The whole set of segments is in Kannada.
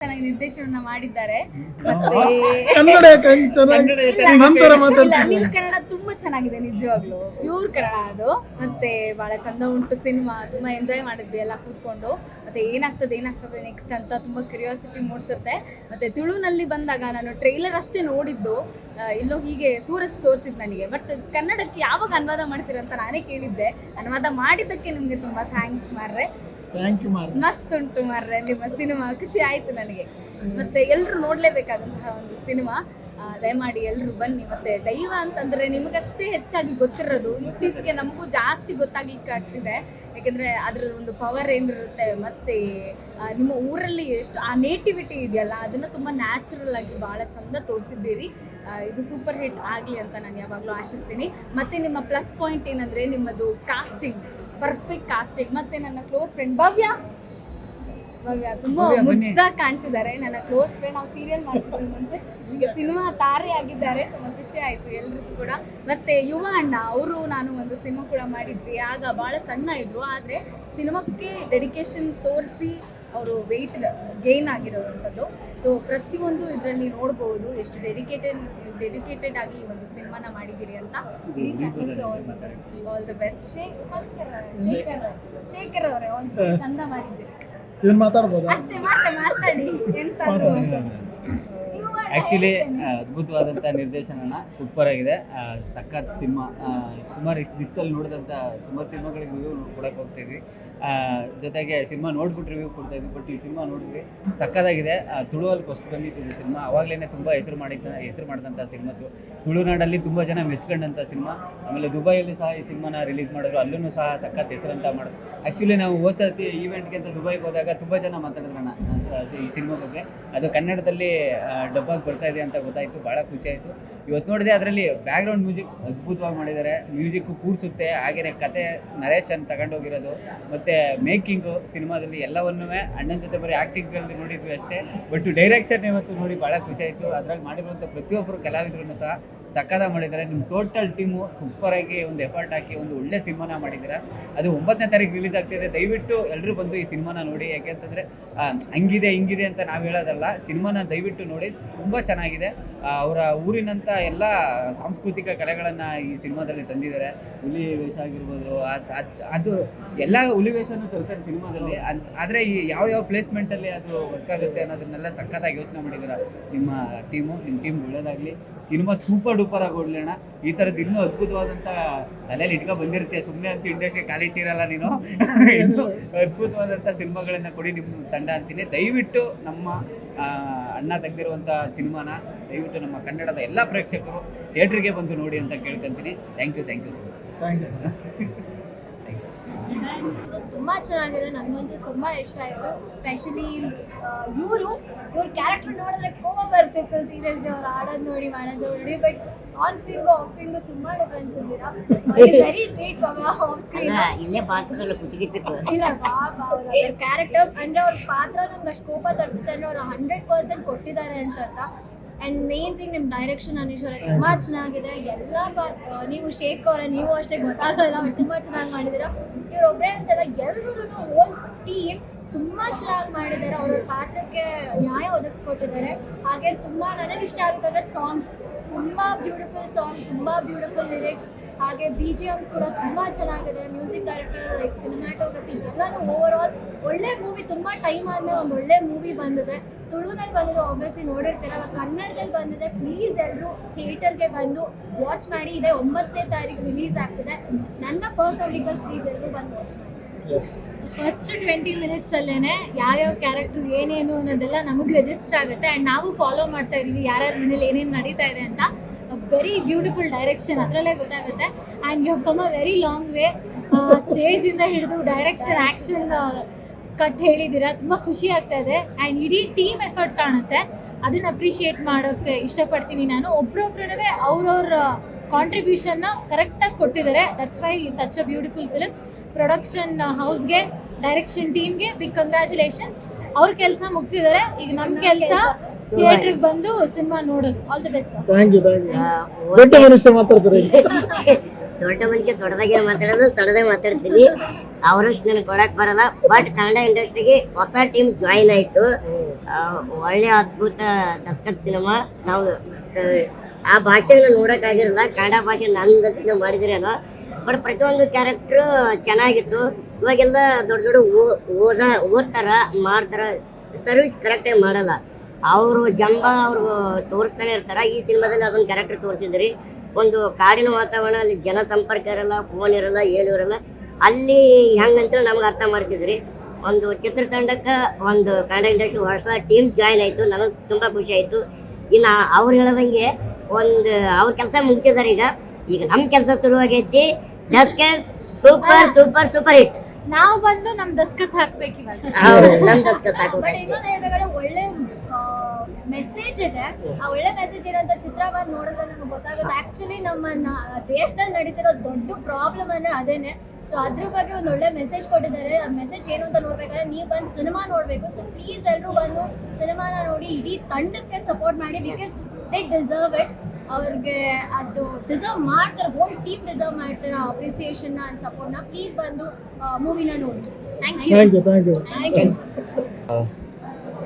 ಚೆನ್ನಾಗಿ ನಿರ್ದೇಶನ ಮಾಡಿದ್ದಾರೆ. ಮತ್ತೆ ನಿಮ್ ಕನ್ನಡ ತುಂಬಾ ಚೆನ್ನಾಗಿದೆ, ನಿಜವಾಗ್ಲು ಪ್ಯೂರ್ ಕನ್ನಡ ಅದು. ಮತ್ತೆ ಬಹಳ ಚಂದ ಉಂಟು ಸಿನಿಮಾ, ತುಂಬಾ ಎಂಜಾಯ್ ಮಾಡಿದ್ವಿ ಎಲ್ಲ ಕೂತ್ಕೊಂಡು. ಮತ್ತೆ ಏನಾಗ್ತದೆ ನೆಕ್ಸ್ಟ್ ಅಂತ ತುಂಬಾ ಕ್ಯೂರಿಯಾಸಿಟಿ ಮೂಡಿಸುತ್ತೆ. ಮತ್ತೆ ತುಳುನಲ್ಲಿ ಬಂದಾಗ ನಾನು ಟ್ರೈಲರ್ ಅಷ್ಟೇ ನೋಡಿದ್ದು, ಎಲ್ಲೋ ಹೀಗೆ ಸೂರಜ್ ತೋರಿಸಿದ್ದು ನನಗೆ. ಬಟ್ ಕನ್ನಡಕ್ಕೆ ಯಾವಾಗ ಅನುವಾದ ಮಾಡ್ತೀರಂತ ನಾನೇ ಕೇಳಿದ್ದೆ. ಅನುವಾದ ಮಾಡಿದ್ದಕ್ಕೆ ನಿಮ್ಗೆ ತುಂಬಾ ಥ್ಯಾಂಕ್ಸ್ ಮಾರ್ರೆ. ಮಸ್ತ್ ಉಂಟು ಮಾರ್ರೆ ನಿಮ್ಮ ಸಿನಿಮಾ, ಖುಷಿ ಆಯ್ತು ನನಗೆ. ಮತ್ತೆ ಎಲ್ಲರೂ ನೋಡ್ಲೇಬೇಕಾದಂತಹ ಒಂದು ಸಿನಿಮಾ, ದಯಮಾಡಿ ಎಲ್ಲರೂ ಬನ್ನಿ. ಮತ್ತೆ ದೈವ ಅಂತಂದ್ರೆ ನಿಮಗಷ್ಟೇ ಹೆಚ್ಚಾಗಿ ಗೊತ್ತಿರೋದು, ಇತ್ತೀಚೆಗೆ ನಮಗೂ ಜಾಸ್ತಿ ಗೊತ್ತಾಗ್ಲಿಕ್ಕೆ ಆಗ್ತಿದೆ. ಯಾಕೆಂದ್ರೆ ಅದ್ರ ಒಂದು ಪವರ್ ಏನಿರುತ್ತೆ, ಮತ್ತೆ ನಿಮ್ಮ ಊರಲ್ಲಿ ಎಷ್ಟು ಆ ನೇಟಿವಿಟಿ ಇದೆಯಲ್ಲ, ಅದನ್ನ ತುಂಬಾ ನ್ಯಾಚುರಲ್ ಆಗಿ ಬಹಳ ಚಂದ ತೋರಿಸಿದ್ದೀರಿ. ಇದು ಸೂಪರ್ ಹಿಟ್ ಆಗಲಿ ಅಂತ ನಾನು ಯಾವಾಗಲೂ ಆಶಿಸ್ತೀನಿ. ಮತ್ತೆ ನಿಮ್ಮ ಪ್ಲಸ್ ಪಾಯಿಂಟ್ ಏನಂದ್ರೆ ನಿಮ್ಮದು ಕಾಸ್ಟಿಂಗ್, ಪರ್ಫೆಕ್ಟ್ ಕಾಸ್ಟಿಂಗ್. ಮತ್ತೆ ನನ್ನ ಕ್ಲೋಸ್ ಫ್ರೆಂಡ್ ಭವ್ಯ ತುಂಬಾ ಮುದ್ದಾಗಿ ಕಾಣಿಸಿದ್ದಾರೆ. ನನ್ನ ಕ್ಲೋಸ್ ಫ್ರೆಂಡ್, ನಾವು ಸೀರಿಯಲ್ ಮಾಡ್ತಿದ್ವಿ ಮುಂಚೆ, ಈಗ ಸಿನಿಮಾ ತಾರೆ ಆಗಿದ್ದಾರೆ. ತುಂಬಾ ಖುಷಿ ಆಯ್ತು ಎಲ್ರಿಗೂ ಕೂಡ. ಮತ್ತೆ ಯುವ ಅಣ್ಣ ಅವರು, ನಾನು ಒಂದು ಸಿನಿಮಾ ಕೂಡ ಮಾಡಿದ್ವಿ, ಆಗ ಬಹಳ ಸಣ್ಣ ಇದ್ರು, ಆದ್ರೆ ಸಿನಿಮಾಕ್ಕೆ ಡೆಡಿಕೇಶನ್ ತೋರಿಸಿ ಅವರು ವೆಯ್ಟ್ ಗೇನ್ ಆಗಿರೋವಂಥದ್ದು. ಸೊ ಪ್ರತಿಯೊಂದು ಇದರಲ್ಲಿ ನೋಡ್ಬೋದು ಎಷ್ಟು ಡೆಡಿಕೇಟೆಡ್ ಆಗಿ ಈ ಒಂದು ಸಿನಿಮಾನ ಮಾಡಿದ್ದೀರಿ ಅಂತ. All the best. ಶೇಖರ್ ಅವರೇ ಚಂದ ಮಾಡಿದ್ದೀರಿ. ಅಷ್ಟೇ ಮಾತಾಡಿ ಎಂತ ಆ್ಯಕ್ಚುಲಿ ಅದ್ಭುತವಾದಂಥ ನಿರ್ದೇಶನ, ಸೂಪರ್ ಆಗಿದೆ, ಸಖತ್ ಸಿನಿಮಾ. ಸುಮಾರು ಇಷ್ಟು ದಿವಸದಲ್ಲಿ ನೋಡಿದಂಥ ಸುಮಾರು ಸಿನಿಮಾಗಳಿಗೆ ರಿವ್ಯೂ ಕೊಡೋಕೆ ಹೋಗ್ತಾಯಿದ್ವಿ, ಜೊತೆಗೆ ಸಿನಿಮಾ ನೋಡ್ಬಿಟ್ಟು ರಿವ್ಯೂ ಕೊಡ್ತಾಯಿದ್ವಿ. ಬಟ್ ಈ ಸಿನಿಮಾ ನೋಡಿದ್ವಿ, ಸಕ್ಕತ್ತಾಗಿದೆ. ತುಳುವಲ್ಲಿ ಫಸ್ಟ್ ಬಂದಿತ್ತು ಸಿನಿಮಾ, ಆವಾಗಲೇ ತುಂಬ ಹೆಸರು ಮಾಡಿದಂಥ ಸಿನಿಮಾ. ತುಳುನಾಡಲ್ಲಿ ತುಂಬ ಜನ ಮೆಚ್ಕೊಂಡಂಥ ಸಿನಿಮಾ. ಆಮೇಲೆ ದುಬೈಯಲ್ಲಿ ಸಹ ಈ ಸಿನಿಮಾನ ರಿಲೀಸ್ ಮಾಡಿದ್ರು, ಅಲ್ಲೂ ಸಹ ಸಖತ್ ಹೆಸರಂತ ಮಾಡೋದು. ಆ್ಯಕ್ಚುಲಿ ನಾವು ಹೋದ್ಸತಿ ಈವೆಂಟ್ಗೆ ಅಂತ ದುಬೈಗೆ ಹೋದಾಗ ತುಂಬ ಜನ ಮಾತಾಡಿದ್ರಣ್ಣ ಈ ಸಿನಿಮಾ ಬಗ್ಗೆ. ಅದು ಕನ್ನಡದಲ್ಲಿ ಡಬ್ಬಾಗಿ ಬರ್ತಾ ಇದೆ ಅಂತ ಗೊತ್ತಾಯಿತು, ಭಾಳ ಖುಷಿ ಆಯಿತು. ಇವತ್ತು ನೋಡಿದೆ ಅದರಲ್ಲಿ ಬ್ಯಾಕ್ಗ್ರೌಂಡ್ ಮ್ಯೂಸಿಕ್ ಅದ್ಭುತವಾಗಿ ಮಾಡಿದ್ದಾರೆ, ಮ್ಯೂಸಿಕ್ಕು ಕೂರಿಸುತ್ತೆ. ಹಾಗೆಯೇ ಕತೆ ನರೇಶನ್ ತಗೊಂಡೋಗಿರೋದು, ಮತ್ತು ಮೇಕಿಂಗು ಸಿನಿಮಾದಲ್ಲಿ ಎಲ್ಲವನ್ನೂ ಅಣ್ಣನ ಜೊತೆ ಬರೀ ಆ್ಯಕ್ಟಿಂಗಲ್ಲಿ ನೋಡಿದ್ವಿ ಅಷ್ಟೇ. ಬಟ್ ಡೈರೆಕ್ಷನ್ ಇವತ್ತು ನೋಡಿ ಭಾಳ ಖುಷಿ ಆಯಿತು. ಅದ್ರಲ್ಲಿ ಮಾಡಿರುವಂಥ ಪ್ರತಿಯೊಬ್ಬರು ಕಲಾವಿದರು ಸಹ ಸಕ್ಕತ್ತಾಗಿ ಮಾಡಿದ್ದಾರೆ. ನಿಮ್ಮ ಟೋಟಲ್ ಟೀಮು ಸೂಪರಾಗಿ ಒಂದು ಎಫರ್ಟ್ ಹಾಕಿ ಒಂದು ಒಳ್ಳೆ ಸಿನಿಮಾನ ಮಾಡಿದ್ದೀರಾ. ಅದು 9ನೇ ತಾರೀಕು ರಿಲೀಸ್ ಆಗ್ತಿದೆ. ದಯವಿಟ್ಟು ಎಲ್ಲರೂ ಬಂದು ಈ ಸಿನಿಮಾನ ನೋಡಿ. ಯಾಕೆಂತಂದರೆ ಹಿಂಗಿದೆ ಅಂತ ನಾವು ಹೇಳೋದಲ್ಲ, ಸಿನಿಮಾನ ದಯವಿಟ್ಟು ನೋಡಿ, ತುಂಬ ಚೆನ್ನಾಗಿದೆ. ಅವರ ಊರಿನಂಥ ಎಲ್ಲ ಸಾಂಸ್ಕೃತಿಕ ಕಲೆಗಳನ್ನು ಈ ಸಿನಿಮಾದಲ್ಲಿ ತಂದಿದ್ದಾರೆ. ಹುಲಿ ವೇಷ ಆಗಿರ್ಬೋದು, ಅದು ಎಲ್ಲ ಹುಲಿ ವೇಷನೂ ತರ್ತಾರೆ ಸಿನಿಮಾದಲ್ಲಿ. ಆದರೆ ಈ ಯಾವ ಪ್ಲೇಸ್ಮೆಂಟಲ್ಲಿ ಅದು ವರ್ಕ್ ಆಗುತ್ತೆ ಅನ್ನೋದನ್ನೆಲ್ಲ ಸಖತ್ತಾಗಿ ಯೋಚನೆ ಮಾಡಿದ್ದೀರ ನಿಮ್ಮ ಟೀಮ್ ಒಳ್ಳೆಯದಾಗಲಿ. ಸಿನಿಮಾ ಸೂಪರ್ ಡೂಪರ್ ಆಗಿ ಓಡಲೋಣ. ಈ ಥರದ್ದು ಇನ್ನೂ ಅದ್ಭುತವಾದಂಥ ತಲೆಯಲ್ಲಿ ಇಟ್ಕೊ ಬಂದಿರುತ್ತೆ, ಸುಮ್ಮನೆ ಅಂತ ಇಂಡಸ್ಟ್ರಿ ಕಾಲಿಟ್ಟಿರಲ್ಲ ನೀನು. ಇನ್ನೂ ಅದ್ಭುತವಾದಂಥ ಸಿನಿಮಾಗಳನ್ನು ಕೊಡಿ ನಿಮ್ಮ ತಂಡ ಅಂತೀನಿ. ದಯವಿಟ್ಟು ನಮ್ಮ ಅಣ್ಣ ತೆಗೆದಿರುವಂಥ ಸಿನಿಮಾನ ದಯವಿಟ್ಟು ನಮ್ಮ ಕನ್ನಡದ ಎಲ್ಲ ಪ್ರೇಕ್ಷಕರು ಥಿಯೇಟ್ರಿಗೆ ಬಂದು ನೋಡಿ ಅಂತ ಕೇಳ್ಕೊಂತೀನಿ. Thank you so much. Thank you so much. ತುಂಬ ಚೆನ್ನಾಗಿದೆ, ನನಗಂತೂ ತುಂಬ ಇಷ್ಟ ಆಯಿತು. ಸ್ಪೆಷಲಿ ಇವ್ರ ಕ್ಯಾರೆಕ್ಟರ್ ನೋಡಿದ್ರೆ ಕೋಪ ಬರ್ತಿತ್ತು ಸೀರಿಯಸ್ಲಿ, ಅವ್ರು ಆಡೋದು ನೋಡಿ ಮಾಡೋದು ನೋಡಿ. ಬಟ್ ಆನ್ ಸ್ಕ್ರೀನ್ಗೂ ಆಫ್ ಸ್ಕ್ರೀನ್ಗೂ ತುಂಬ ಡಿಫ್ರೆನ್ಸ್ ಇದ್ದೀರಾ. ವೆರಿ ಸ್ವೀಟ್ ಆಫ್ ಸ್ಕ್ರೀನ್ ಇಲ್ಲ ಅವ್ರ ಕ್ಯಾರೆಕ್ಟರ್ ಅಂದರೆ ಅವ್ರ ಪಾತ್ರ ನಮ್ಗೆ ಅಷ್ಟು ಕೋಪ ತರಿಸುತ್ತೆ ಅಂದರೆ ಅವ್ರು 100% ಕೊಟ್ಟಿದ್ದಾರೆ ಅಂತ ಅರ್ಥ. ಆ್ಯಂಡ್ ಮೇನ್ ಥಿಂಗ್ ನಿಮ್ಮ ಡೈರೆಕ್ಷನ್ ಅನೀಶ್ ಅವರೇ ತುಂಬ ಚೆನ್ನಾಗಿದೆ. ಎಲ್ಲ ನೀವು ಶೇಖ್ ಅವರೇ, ನೀವು ಅಷ್ಟೇ ಗೊತ್ತಾಗಲ್ಲ, ಅವ್ರು ತುಂಬ ಚೆನ್ನಾಗಿ ಮಾಡಿದ್ದೀರಾ. ಇವರೊಬ್ಬರೇ ಅಂತಲ್ಲ, ಎಲ್ಲರೂ ಹೋಲ್ ಟೀಮ್ ತುಂಬ ಚೆನ್ನಾಗಿ ಮಾಡಿದ್ದಾರೆ. ಅವ್ರವ್ರ ಪಾತ್ರಕ್ಕೆ ನ್ಯಾಯ ಒದಗಿಸ್ಕೊಟ್ಟಿದ್ದಾರೆ. ಹಾಗೆ ತುಂಬ ನನಗೆ ಇಷ್ಟ ಆಗುತ್ತೆ ಅಂದರೆ ಸಾಂಗ್ಸ್, ತುಂಬ ಬ್ಯೂಟಿಫುಲ್ ಸಾಂಗ್ಸ್, ತುಂಬ ಬ್ಯೂಟಿಫುಲ್ ಲಿರಿಕ್ಸ್. ಹಾಗೆ BGMs ಕೂಡ ತುಂಬ ಚೆನ್ನಾಗಿದೆ. ಮ್ಯೂಸಿಕ್ ಡೈರೆಕ್ಟರ್, ಲೈಕ್ ಸಿನಿಮ್ಯಾಟೋಗ್ರಫಿ ಎಲ್ಲನೂ ಓವರ್ ಆಲ್ ಒಳ್ಳೆ ಮೂವಿ. ತುಂಬ ಟೈಮ್ ಆದಮೇಲೆ ಒಂದು ಒಳ್ಳೆ ಮೂವಿ ಬಂದಿದೆ. ತುಳುನಲ್ಲಿ ಬಂದಿದೆ, ಆಬ್ವಿಯಸ್ಲಿ ನೋಡಿರ್ತೀರ. ಕನ್ನಡದಲ್ಲಿ ಬಂದಿದೆ. ಪ್ಲೀಸ್ ಎಲ್ಲರೂ ಥಿಯೇಟರ್ಗೆ ಬಂದು ವಾಚ್ ಮಾಡಿ. ಇದೆ 9ನೇ ತಾರೀಕು ರಿಲೀಸ್ ಆಗ್ತಿದೆ. ನನ್ನ ಪರ್ಸನಲ್ ರಿಕ್ವೆಸ್ಟ್, ಪ್ಲೀಸ್ ಎಲ್ಲರೂ ಬಂದು ವಾಚ್ ಮಾಡಿ. ಫಸ್ಟ್ 20 ಮಿನಿಟ್ಸಲ್ಲೇ ಯಾವ್ಯಾವ ಕ್ಯಾರೆಕ್ಟರ್ ಏನೇನು ಅನ್ನೋದೆಲ್ಲ ನಮಗೆ ರಿಜಿಸ್ಟರ್ ಆಗುತ್ತೆ. ಆ್ಯಂಡ್ ನಾವು ಫಾಲೋ ಮಾಡ್ತಾ ಇದ್ದೀವಿ ಯಾರ್ಯಾರ ಮನೇಲಿ ಏನೇನು ನಡೀತಾ ಇದೆ ಅಂತ. ವೆರಿ ಬ್ಯೂಟಿಫುಲ್ ಡೈರೆಕ್ಷನ್, ಅದರಲ್ಲೇ ಗೊತ್ತಾಗುತ್ತೆ. And you have come a very long way. ಸ್ಟೇಜಿಂದ ಹಿಡಿದು ಡೈರೆಕ್ಷನ್, ಆ್ಯಕ್ಷನ್ ಕಟ್ ಹೇಳಿದ್ದೀರಾ, ತುಂಬ ಖುಷಿ ಆಗ್ತಾ ಇದೆ. ಆ್ಯಂಡ್ ಇಡೀ ಟೀಮ್ ಎಫರ್ಟ್ ಕಾಣುತ್ತೆ, ಅದನ್ನು ಅಪ್ರಿಷಿಯೇಟ್ ಮಾಡೋಕ್ಕೆ ಇಷ್ಟಪಡ್ತೀನಿ ನಾನು. ಒಬ್ರೊಬ್ರೇ ಅವ್ರವ್ರ ಕಾಂಟ್ರಿಬ್ಯೂಷನ್ನ ಕರೆಕ್ಟಾಗಿ ಕೊಟ್ಟಿದ್ದಾರೆ. That's why such a beautiful film. Production ಹೌಸ್ಗೆ, ಡೈರೆಕ್ಷನ್ ಟೀಮ್ಗೆ ಬಿಗ್ ಕಂಗ್ರ್ಯಾಚುಲೇಷನ್ಸ್. ಅವ್ರ ಕೆಲಸ ಮುಗಿಸಿದ್ದಾರೆ. ಈಗ ನಮ್ಮ ಕೆಲಸ ಥಿಯೇಟ್ರಿಗೆ ಬಂದು ಸಿನಿಮಾ ನೋಡೋದು. All the best. Thank you. ದೊಡ್ಡ ಮನುಷ್ಯ ಮಾತಾಡ್ತಾರೆ. ದೊಡ್ಡ ಮನುಷ್ಯ ದೊಡ್ಡದಾಗೆ ಮಾತಾಡೋದು, ಸಣ್ಣದಾಗಿ ಮಾತಾಡ್ತೀನಿ. ಅವರಷ್ಟು ನನಗೆ ಕೊಡಕ್ ಬರಲ್ಲ. ಬಟ್ ಕನ್ನಡ ಇಂಡಸ್ಟ್ರಿಗೆ ಹೊಸ ಟೀಮ್ ಜಾಯಿನ್ ಆಯ್ತು. ಒಳ್ಳೆ ಅದ್ಭುತ ದಸ್ಕತ್ ಸಿನಿಮಾ. ನಾವು ಆ ಭಾಷೆನ ನೋಡೋಕ್ಕಾಗಿರಲ್ಲ, ಕನ್ನಡ ಭಾಷೆ ನನ್ನ ಮಾಡಿದ್ರೆ ಅಲ್ಲ. ಬಟ್ ಪ್ರತಿಯೊಂದು ಕ್ಯಾರೆಕ್ಟ್ರು ಚೆನ್ನಾಗಿತ್ತು. ಇವಾಗೆಲ್ಲ ದೊಡ್ಡ ದೊಡ್ಡ ಓದ್ತಾರ, ಮಾಡ್ತಾರ, ಸರ್ವಿಸ್ ಕರೆಕ್ಟಾಗಿ ಮಾಡಲ್ಲ. ಅವರು ಅವರು ತೋರಿಸ್ತಾನೆ ಇರ್ತಾರೆ. ಈ ಸಿನಿಮಾದಲ್ಲಿ ಅದೊಂದು ಕ್ಯಾರೆಕ್ಟರ್ ತೋರಿಸಿದ್ರಿ. ಒಂದು ಕಾಡಿನ ವಾತಾವರಣ, ಅಲ್ಲಿ ಜನ ಸಂಪರ್ಕ ಇರಲ್ಲ, ಫೋನ್ ಇರಲ್ಲ, ಏನು ಇರಲ್ಲ. ಅಲ್ಲಿ ಹೆಂಗಂತ ನಮ್ಗೆ ಅರ್ಥ ಮಾಡಿಸಿದ್ರಿ. ಒಂದು ಚಿತ್ರತಂಡಕ್ಕೆ ಒಂದು ಕನ್ನಡ ಇಂಡಸ್ಟ್ರಿ ಹೊಸ ಟೀಮ್ ಜಾಯಿನ್ ಆಯಿತು. ನನಗೆ ತುಂಬ ಖುಷಿ ಆಯಿತು. ಇನ್ನು ಅವ್ರು ಹೇಳೋದಂಗೆ ಒಂದು ಅವ್ರ ಕೆಲಸ ಮುಗಿಸಿದಾರೆ. ಈಗ ನಮ್ಮ ಕೆಲಸ ಶುರುವಾಗೈತಿ. Daskat super super super hit. ನಾವು ಬಂದು ನಮ್ ದಸ್ಕತ್ ಹಾಕ್ಬೇಕು ಇವಾಗ. ನಮ್ಮ ದಸ್ಕತ್ ಹಾಕೋದು ಬಟ್ ಅಷ್ಟೇ. ಇನ್ನೊಂದು ಹೇಳ್ಬೇಕಾದ್ರೆ ಒಳ್ಳೆ ಮೆಸೇಜ್ ಇದೆ. ಆ ಒಳ್ಳೆ ಮೆಸೇಜ್ ಇರೋಂಥ ಚಿತ್ರವನ್ನು ನೋಡಿದ್ರೆ ನಮ್ಗೆ ಗೊತ್ತಾಗುತ್ತೆ ಆಕ್ಚುಲಿ ನಮ್ಮ ದೇಶದಲ್ಲಿ ನಡೀತಿರೋ ದೊಡ್ಡ ಪ್ರಾಬ್ಲಮ್ ಅಂದ್ರೆ ಅದೇನೆ. ಸೊ ಅದ್ರ ಬಗ್ಗೆ ಒಂದು ಒಳ್ಳೆ ಮೆಸೇಜ್ ಕೊಟ್ಟಿದ್ದಾರೆ. ಆ ಮೆಸೇಜ್ ಏನು ಅಂತ ನೋಡ್ಬೇಕಾದ್ರೆ ನೀವು ಬಂದು ಸಿನಿಮಾ ನೋಡಬೇಕು. ಸೊ ಪ್ಲೀಸ್ ಎಲ್ಲರೂ ಬಂದು ಸಿನಿಮಾನ ನೋಡಿ, ಇಡೀ ತಂಡಕ್ಕೆ ಸಪೋರ್ಟ್ ಮಾಡಿ. Because they deserve it. ಅವ್ರಿಗೆ ಅದು ಡಿಸರ್ವ್ ಮಾಡ್ತಾರೆ, ಹೋಲ್ ಟೀಮ್ ಡಿಸರ್ವ್ ಮಾಡ್ತಾರೆ ಅಪ್ರಿಸಿಯೇಷನ್ನ ಆ್ಯಂಡ್ ಸಪೋರ್ಟ್ನ. ಪ್ಲೀಸ್ ಬಂದು ಮೂವಿನ ನೋಡಿ. Thank you.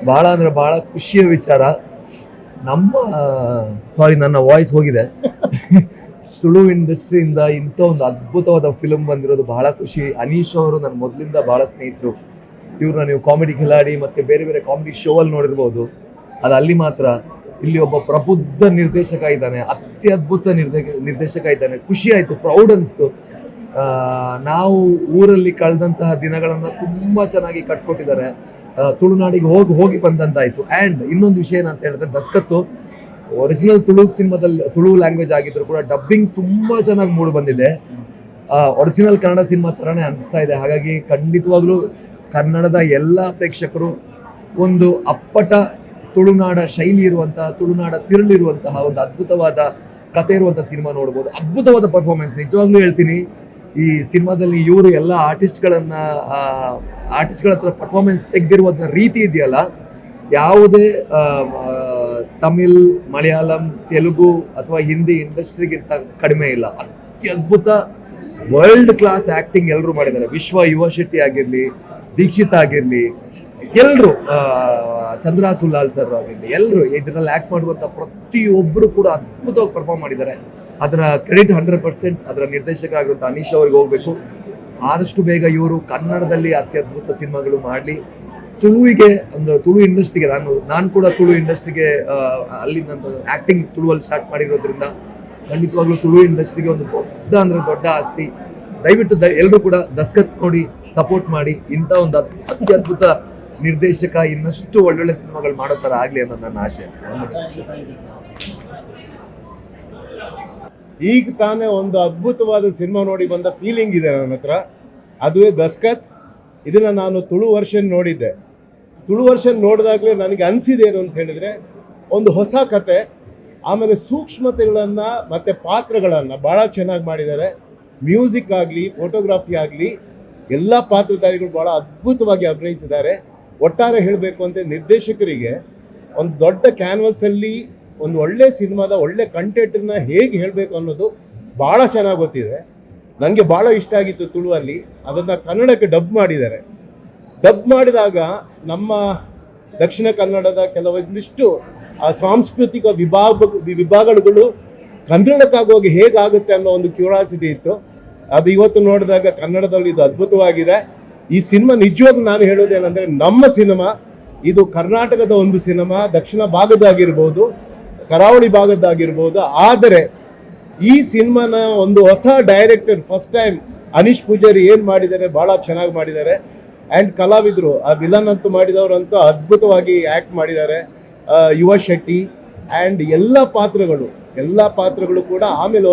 ಭಾಳ ಅಂದರೆ ಭಾಳ ಖುಷಿಯ ವಿಚಾರ. ನನ್ನ ವಾಯ್ಸ್ ಹೋಗಿದೆ. ತುಳು ಇಂಡಸ್ಟ್ರಿಯಿಂದ ಇಂಥ ಒಂದು ಅದ್ಭುತವಾದ ಫಿಲ್ಮ್ ಬಂದಿರೋದು ಬಹಳ ಖುಷಿ. ಅನೀಶ್ ಅವರು ನನ್ನ ಮೊದಲಿಂದ ಭಾಳ ಸ್ನೇಹಿತರು. ಇವ್ರನ್ನ ನೀವು ಕಾಮಿಡಿ ಖಿಲಾಡಿ ಮತ್ತು ಬೇರೆ ಬೇರೆ ಕಾಮಿಡಿ ಶೋ ಅಲ್ಲಿ ನೋಡಿರ್ಬೋದು. ಅದು ಅಲ್ಲಿ ಮಾತ್ರ. ಇಲ್ಲಿ ಒಬ್ಬ ಪ್ರಬುದ್ಧ ನಿರ್ದೇಶಕ ಇದ್ದಾನೆ, ಅತ್ಯದ್ಭುತ ನಿರ್ದೇಶಕ ಇದ್ದಾನೆ. ಖುಷಿ ಆಯಿತು, ಪ್ರೌಡ್ ಅನಿಸ್ತು. ನಾವು ಊರಲ್ಲಿ ಕಳೆದಂತಹ ದಿನಗಳನ್ನು ತುಂಬ ಚೆನ್ನಾಗಿ ಕಟ್ಕೊಟ್ಟಿದ್ದಾರೆ. ತುಳುನಾಡಿಗೆ ಹೋಗಿ ಬಂದಂತಾಯಿತು. ಆ್ಯಂಡ್ ಇನ್ನೊಂದು ವಿಷಯ ಏನಂತ ಹೇಳಿದ್ರೆ, ದಸ್ಕತ್ತು ಒರಿಜಿನಲ್ ತುಳು ಸಿನಿಮಾದಲ್ಲಿ ತುಳು ಲ್ಯಾಂಗ್ವೇಜ್ ಆಗಿದ್ರು ಕೂಡ ಡಬ್ಬಿಂಗ್ ತುಂಬ ಚೆನ್ನಾಗಿ ಮೂಡಿ ಬಂದಿದೆ. ಒರಿಜಿನಲ್ ಕನ್ನಡ ಸಿನಿಮಾ ಥರನೇ ಅನಿಸ್ತಾ ಇದೆ. ಹಾಗಾಗಿ ಖಂಡಿತವಾಗ್ಲೂ ಕನ್ನಡದ ಎಲ್ಲ ಪ್ರೇಕ್ಷಕರು ಒಂದು ಅಪ್ಪಟ ತುಳುನಾಡ ಶೈಲಿ ಇರುವಂತಹ, ತುಳುನಾಡ ತಿರುಳಿರುವಂತಹ ಒಂದು ಅದ್ಭುತವಾದ ಕಥೆ ಇರುವಂಥ ಸಿನಿಮಾ ನೋಡ್ಬೋದು. ಅದ್ಭುತವಾದ ಪರ್ಫಾರ್ಮೆನ್ಸ್. ನಿಜವಾಗ್ಲೂ ಹೇಳ್ತೀನಿ, ಈ ಸಿನಿಮಾದಲ್ಲಿ ಇವರು ಎಲ್ಲ ಆರ್ಟಿಸ್ಟ್ಗಳ ಹತ್ರ ಪರ್ಫಾರ್ಮೆನ್ಸ್ ತೆಗೆದಿರುವಂಥ ರೀತಿ ಇದೆಯಲ್ಲ, ಯಾವುದೇ ತಮಿಳ್, ಮಲಯಾಳಂ, ತೆಲುಗು ಅಥವಾ ಹಿಂದಿ ಇಂಡಸ್ಟ್ರಿಗಿಂತ ಕಡಿಮೆ ಇಲ್ಲ. ಅತ್ಯದ್ಭುತ ವರ್ಲ್ಡ್ ಕ್ಲಾಸ್ ಆ್ಯಕ್ಟಿಂಗ್ ಎಲ್ಲರೂ ಮಾಡಿದ್ದಾರೆ. ವಿಶ್ವ ಯುವ ಶೆಟ್ಟಿ ಆಗಿರಲಿ, ದೀಕ್ಷಿತ್ ಆಗಿರಲಿ, ಎಲ್ಲರೂ, ಚಂದ್ರ ಸುಲಾಲ್ ಸರ್ ಆಗಿರಲಿ, ಎಲ್ಲರೂ ಇದರಲ್ಲಿ ಆ್ಯಕ್ಟ್ ಮಾಡುವಂಥ ಪ್ರತಿಯೊಬ್ಬರು ಕೂಡ ಅದ್ಭುತವಾಗಿ ಪರ್ಫಾರ್ಮ್ ಮಾಡಿದ್ದಾರೆ. ಅದರ ಕ್ರೆಡಿಟ್ 100% ಅದರ ನಿರ್ದೇಶಕ ಆಗಿರುವಂಥ ಅನೀಶ್ ಅವ್ರಿಗೆ ಹೋಗಬೇಕು. ಆದಷ್ಟು ಬೇಗ ಇವರು ಕನ್ನಡದಲ್ಲಿ ಅತ್ಯದ್ಭುತ ಸಿನಿಮಾಗಳು ಮಾಡಲಿ. ತುಳುವಿಗೆ ಒಂದು ತುಳು ಇಂಡಸ್ಟ್ರಿಗೆ ನಾನು ಕೂಡ ತುಳು ಇಂಡಸ್ಟ್ರಿಗೆ ಅಲ್ಲಿ ನನ್ನ ಆ್ಯಕ್ಟಿಂಗ್ ತುಳುವಲ್ಲಿ ಸ್ಟಾರ್ಟ್ ಮಾಡಿರೋದ್ರಿಂದ ಖಂಡಿತವಾಗ್ಲೂ ತುಳು ಇಂಡಸ್ಟ್ರಿಗೆ ಒಂದು ದೊಡ್ಡ ಆಸ್ತಿ. ದಯವಿಟ್ಟು ಎಲ್ಲರೂ ಕೂಡ ದಸ್ಕತ್ ನೋಡಿ ಸಪೋರ್ಟ್ ಮಾಡಿ. ಇಂಥ ಒಂದು ಅತ್ಯದ್ಭುತ ನಿರ್ದೇಶಕ ಇನ್ನಷ್ಟು ಒಳ್ಳೊಳ್ಳೆ ಸಿನಿಮಾಗಳು ಮಾಡೋ ಥರ ಆಗಲಿ ಅನ್ನೋದು ನನ್ನ ಆಶೆ. ಈಗ ತಾನೇ ಒಂದು ಅದ್ಭುತವಾದ ಸಿನಿಮಾ ನೋಡಿ ಬಂದ ಫೀಲಿಂಗ್ ಇದೆ ನನ್ನ ಹತ್ರ. ಅದುವೇ ದಸ್ಕತ್. ಇದನ್ನು ನಾನು ತುಳು ವರ್ಷನ್ ನೋಡಿದ್ದೆ. ತುಳು ವರ್ಷನ್ ನೋಡಿದಾಗಲೇ ನನಗೆ ಅನಿಸಿದೇನು ಅಂತ ಹೇಳಿದರೆ, ಒಂದು ಹೊಸ ಕತೆ, ಆಮೇಲೆ ಸೂಕ್ಷ್ಮತೆಗಳನ್ನು ಮತ್ತು ಪಾತ್ರಗಳನ್ನು ಭಾಳ ಚೆನ್ನಾಗಿ ಮಾಡಿದ್ದಾರೆ. ಮ್ಯೂಸಿಕ್ ಆಗಲಿ, ಫೋಟೋಗ್ರಫಿ ಆಗಲಿ, ಎಲ್ಲ ಪಾತ್ರಧಾರಿಗಳು ಭಾಳ ಅದ್ಭುತವಾಗಿ ಅಭಿನಯಿಸಿದ್ದಾರೆ. ಒಟ್ಟಾರೆ ಹೇಳಬೇಕು ಅಂತ ನಿರ್ದೇಶಕರಿಗೆ ಒಂದು ದೊಡ್ಡ ಕ್ಯಾನ್ವಸಲ್ಲಿ ಒಂದು ಒಳ್ಳೆ ಸಿನಿಮಾದ ಒಳ್ಳೆ ಕಂಟೆಂಟನ್ನು ಹೇಗೆ ಹೇಳಬೇಕು ಅನ್ನೋದು ಭಾಳ ಚೆನ್ನಾಗಿ ಗೊತ್ತಿದೆ. ನನಗೆ ಭಾಳ ಇಷ್ಟ ಆಗಿತ್ತು ತುಳುವಲ್ಲಿ. ಅದನ್ನು ಕನ್ನಡಕ್ಕೆ ಡಬ್ ಮಾಡಿದ್ದಾರೆ. ಡಬ್ ಮಾಡಿದಾಗ ನಮ್ಮ ದಕ್ಷಿಣ ಕನ್ನಡದ ಕೆಲವೊಂದಿಷ್ಟು ಆ ಸಾಂಸ್ಕೃತಿಕ ವಿಭಾಗಗಳು ಕನ್ನಡಕ್ಕಾಗೋಗಿ ಹೇಗಾಗುತ್ತೆ ಅನ್ನೋ ಒಂದು ಕ್ಯೂರಿಯಾಸಿಟಿ ಇತ್ತು. ಅದು ಇವತ್ತು ನೋಡಿದಾಗ ಕನ್ನಡದಲ್ಲಿ ಇದು ಅದ್ಭುತವಾಗಿದೆ. ಈ ಸಿನಿಮಾ ನಿಜವಾಗ್ಲೂ ನಾನು ಹೇಳೋದೇನೆಂದರೆ, ನಮ್ಮ ಸಿನಿಮಾ ಇದು ಕರ್ನಾಟಕದ ಒಂದು ಸಿನಿಮಾ, ದಕ್ಷಿಣ ಭಾಗದಾಗಿರ್ಬೋದು, ಕರಾವಳಿ ಭಾಗದ್ದಾಗಿರ್ಬೋದು. ಆದರೆ ಈ ಸಿನಿಮಾನ ಒಂದು ಹೊಸ director first time Aneesh Poojari ಏನು ಮಾಡಿದ್ದಾರೆ, ಭಾಳ ಚೆನ್ನಾಗಿ ಮಾಡಿದ್ದಾರೆ. ಆ್ಯಂಡ್ ಕಲಾವಿದರು, ಆ ವಿಲನ್ ಅಂತೂ ಮಾಡಿದವರಂತೂ ಅದ್ಭುತವಾಗಿ ಆ್ಯಕ್ಟ್ ಮಾಡಿದ್ದಾರೆ. ಯುವ ಶೆಟ್ಟಿ ಆ್ಯಂಡ್ ಎಲ್ಲ ಪಾತ್ರಗಳು ಕೂಡ. ಆಮೇಲೆ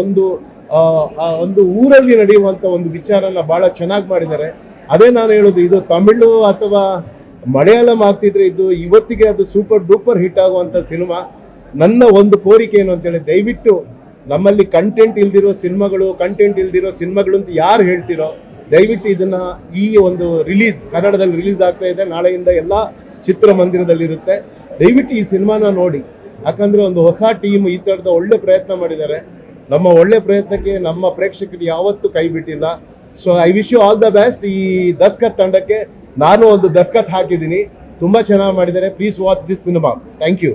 ಒಂದು ಊರಲ್ಲಿ ನಡೆಯುವಂಥ ಒಂದು ವಿಚಾರನ ಭಾಳ ಚೆನ್ನಾಗಿ ಮಾಡಿದ್ದಾರೆ. ಅದೇ ನಾನು ಹೇಳೋದು, ಇದು ತಮಿಳು ಅಥವಾ ಮಲಯಾಳಂ ಆಗ್ತಿದ್ರೆ ಇದು ಇವತ್ತಿಗೆ ಅದು ಸೂಪರ್ ಡೂಪರ್ ಹಿಟ್ ಆಗುವಂಥ ಸಿನಿಮಾ. ನನ್ನ ಒಂದು ಕೋರಿಕೆ ಏನು ಅಂತೇಳಿ, ದಯವಿಟ್ಟು ನಮ್ಮಲ್ಲಿ ಕಂಟೆಂಟ್ ಇಲ್ದಿರೋ ಸಿನಿಮಾಗಳು ಅಂತ ಯಾರು ಹೇಳ್ತಿರೋ, ದಯವಿಟ್ಟು ಇದನ್ನು ಈ ಒಂದು ಕನ್ನಡದಲ್ಲಿ ರಿಲೀಸ್ ಆಗ್ತಾ ಇದೆ. ನಾಳೆಯಿಂದ ಎಲ್ಲ ಚಿತ್ರಮಂದಿರದಲ್ಲಿರುತ್ತೆ. ದಯವಿಟ್ಟು ಈ ಸಿನಿಮಾನ ನೋಡಿ. ಯಾಕಂದರೆ ಒಂದು ಹೊಸ ಟೀಮ್ ಈ ಥರದ ಒಳ್ಳೆ ಪ್ರಯತ್ನ ಮಾಡಿದ್ದಾರೆ. ನಮ್ಮ ಒಳ್ಳೆ ಪ್ರಯತ್ನಕ್ಕೆ ನಮ್ಮ ಪ್ರೇಕ್ಷಕರು ಯಾವತ್ತೂ ಕೈ ಬಿಟ್ಟಿಲ್ಲ. So I wish you all the best. ಈ ದಸ್ಕತ್ ತಂಡಕ್ಕೆ ನಾನು ಒಂದು ದಸ್ಕತ್ ಹಾಕಿದ್ದೀನಿ. ತುಂಬ ಚೆನ್ನಾಗಿ ಮಾಡಿದ್ದಾರೆ. Please watch this cinema. Thank you.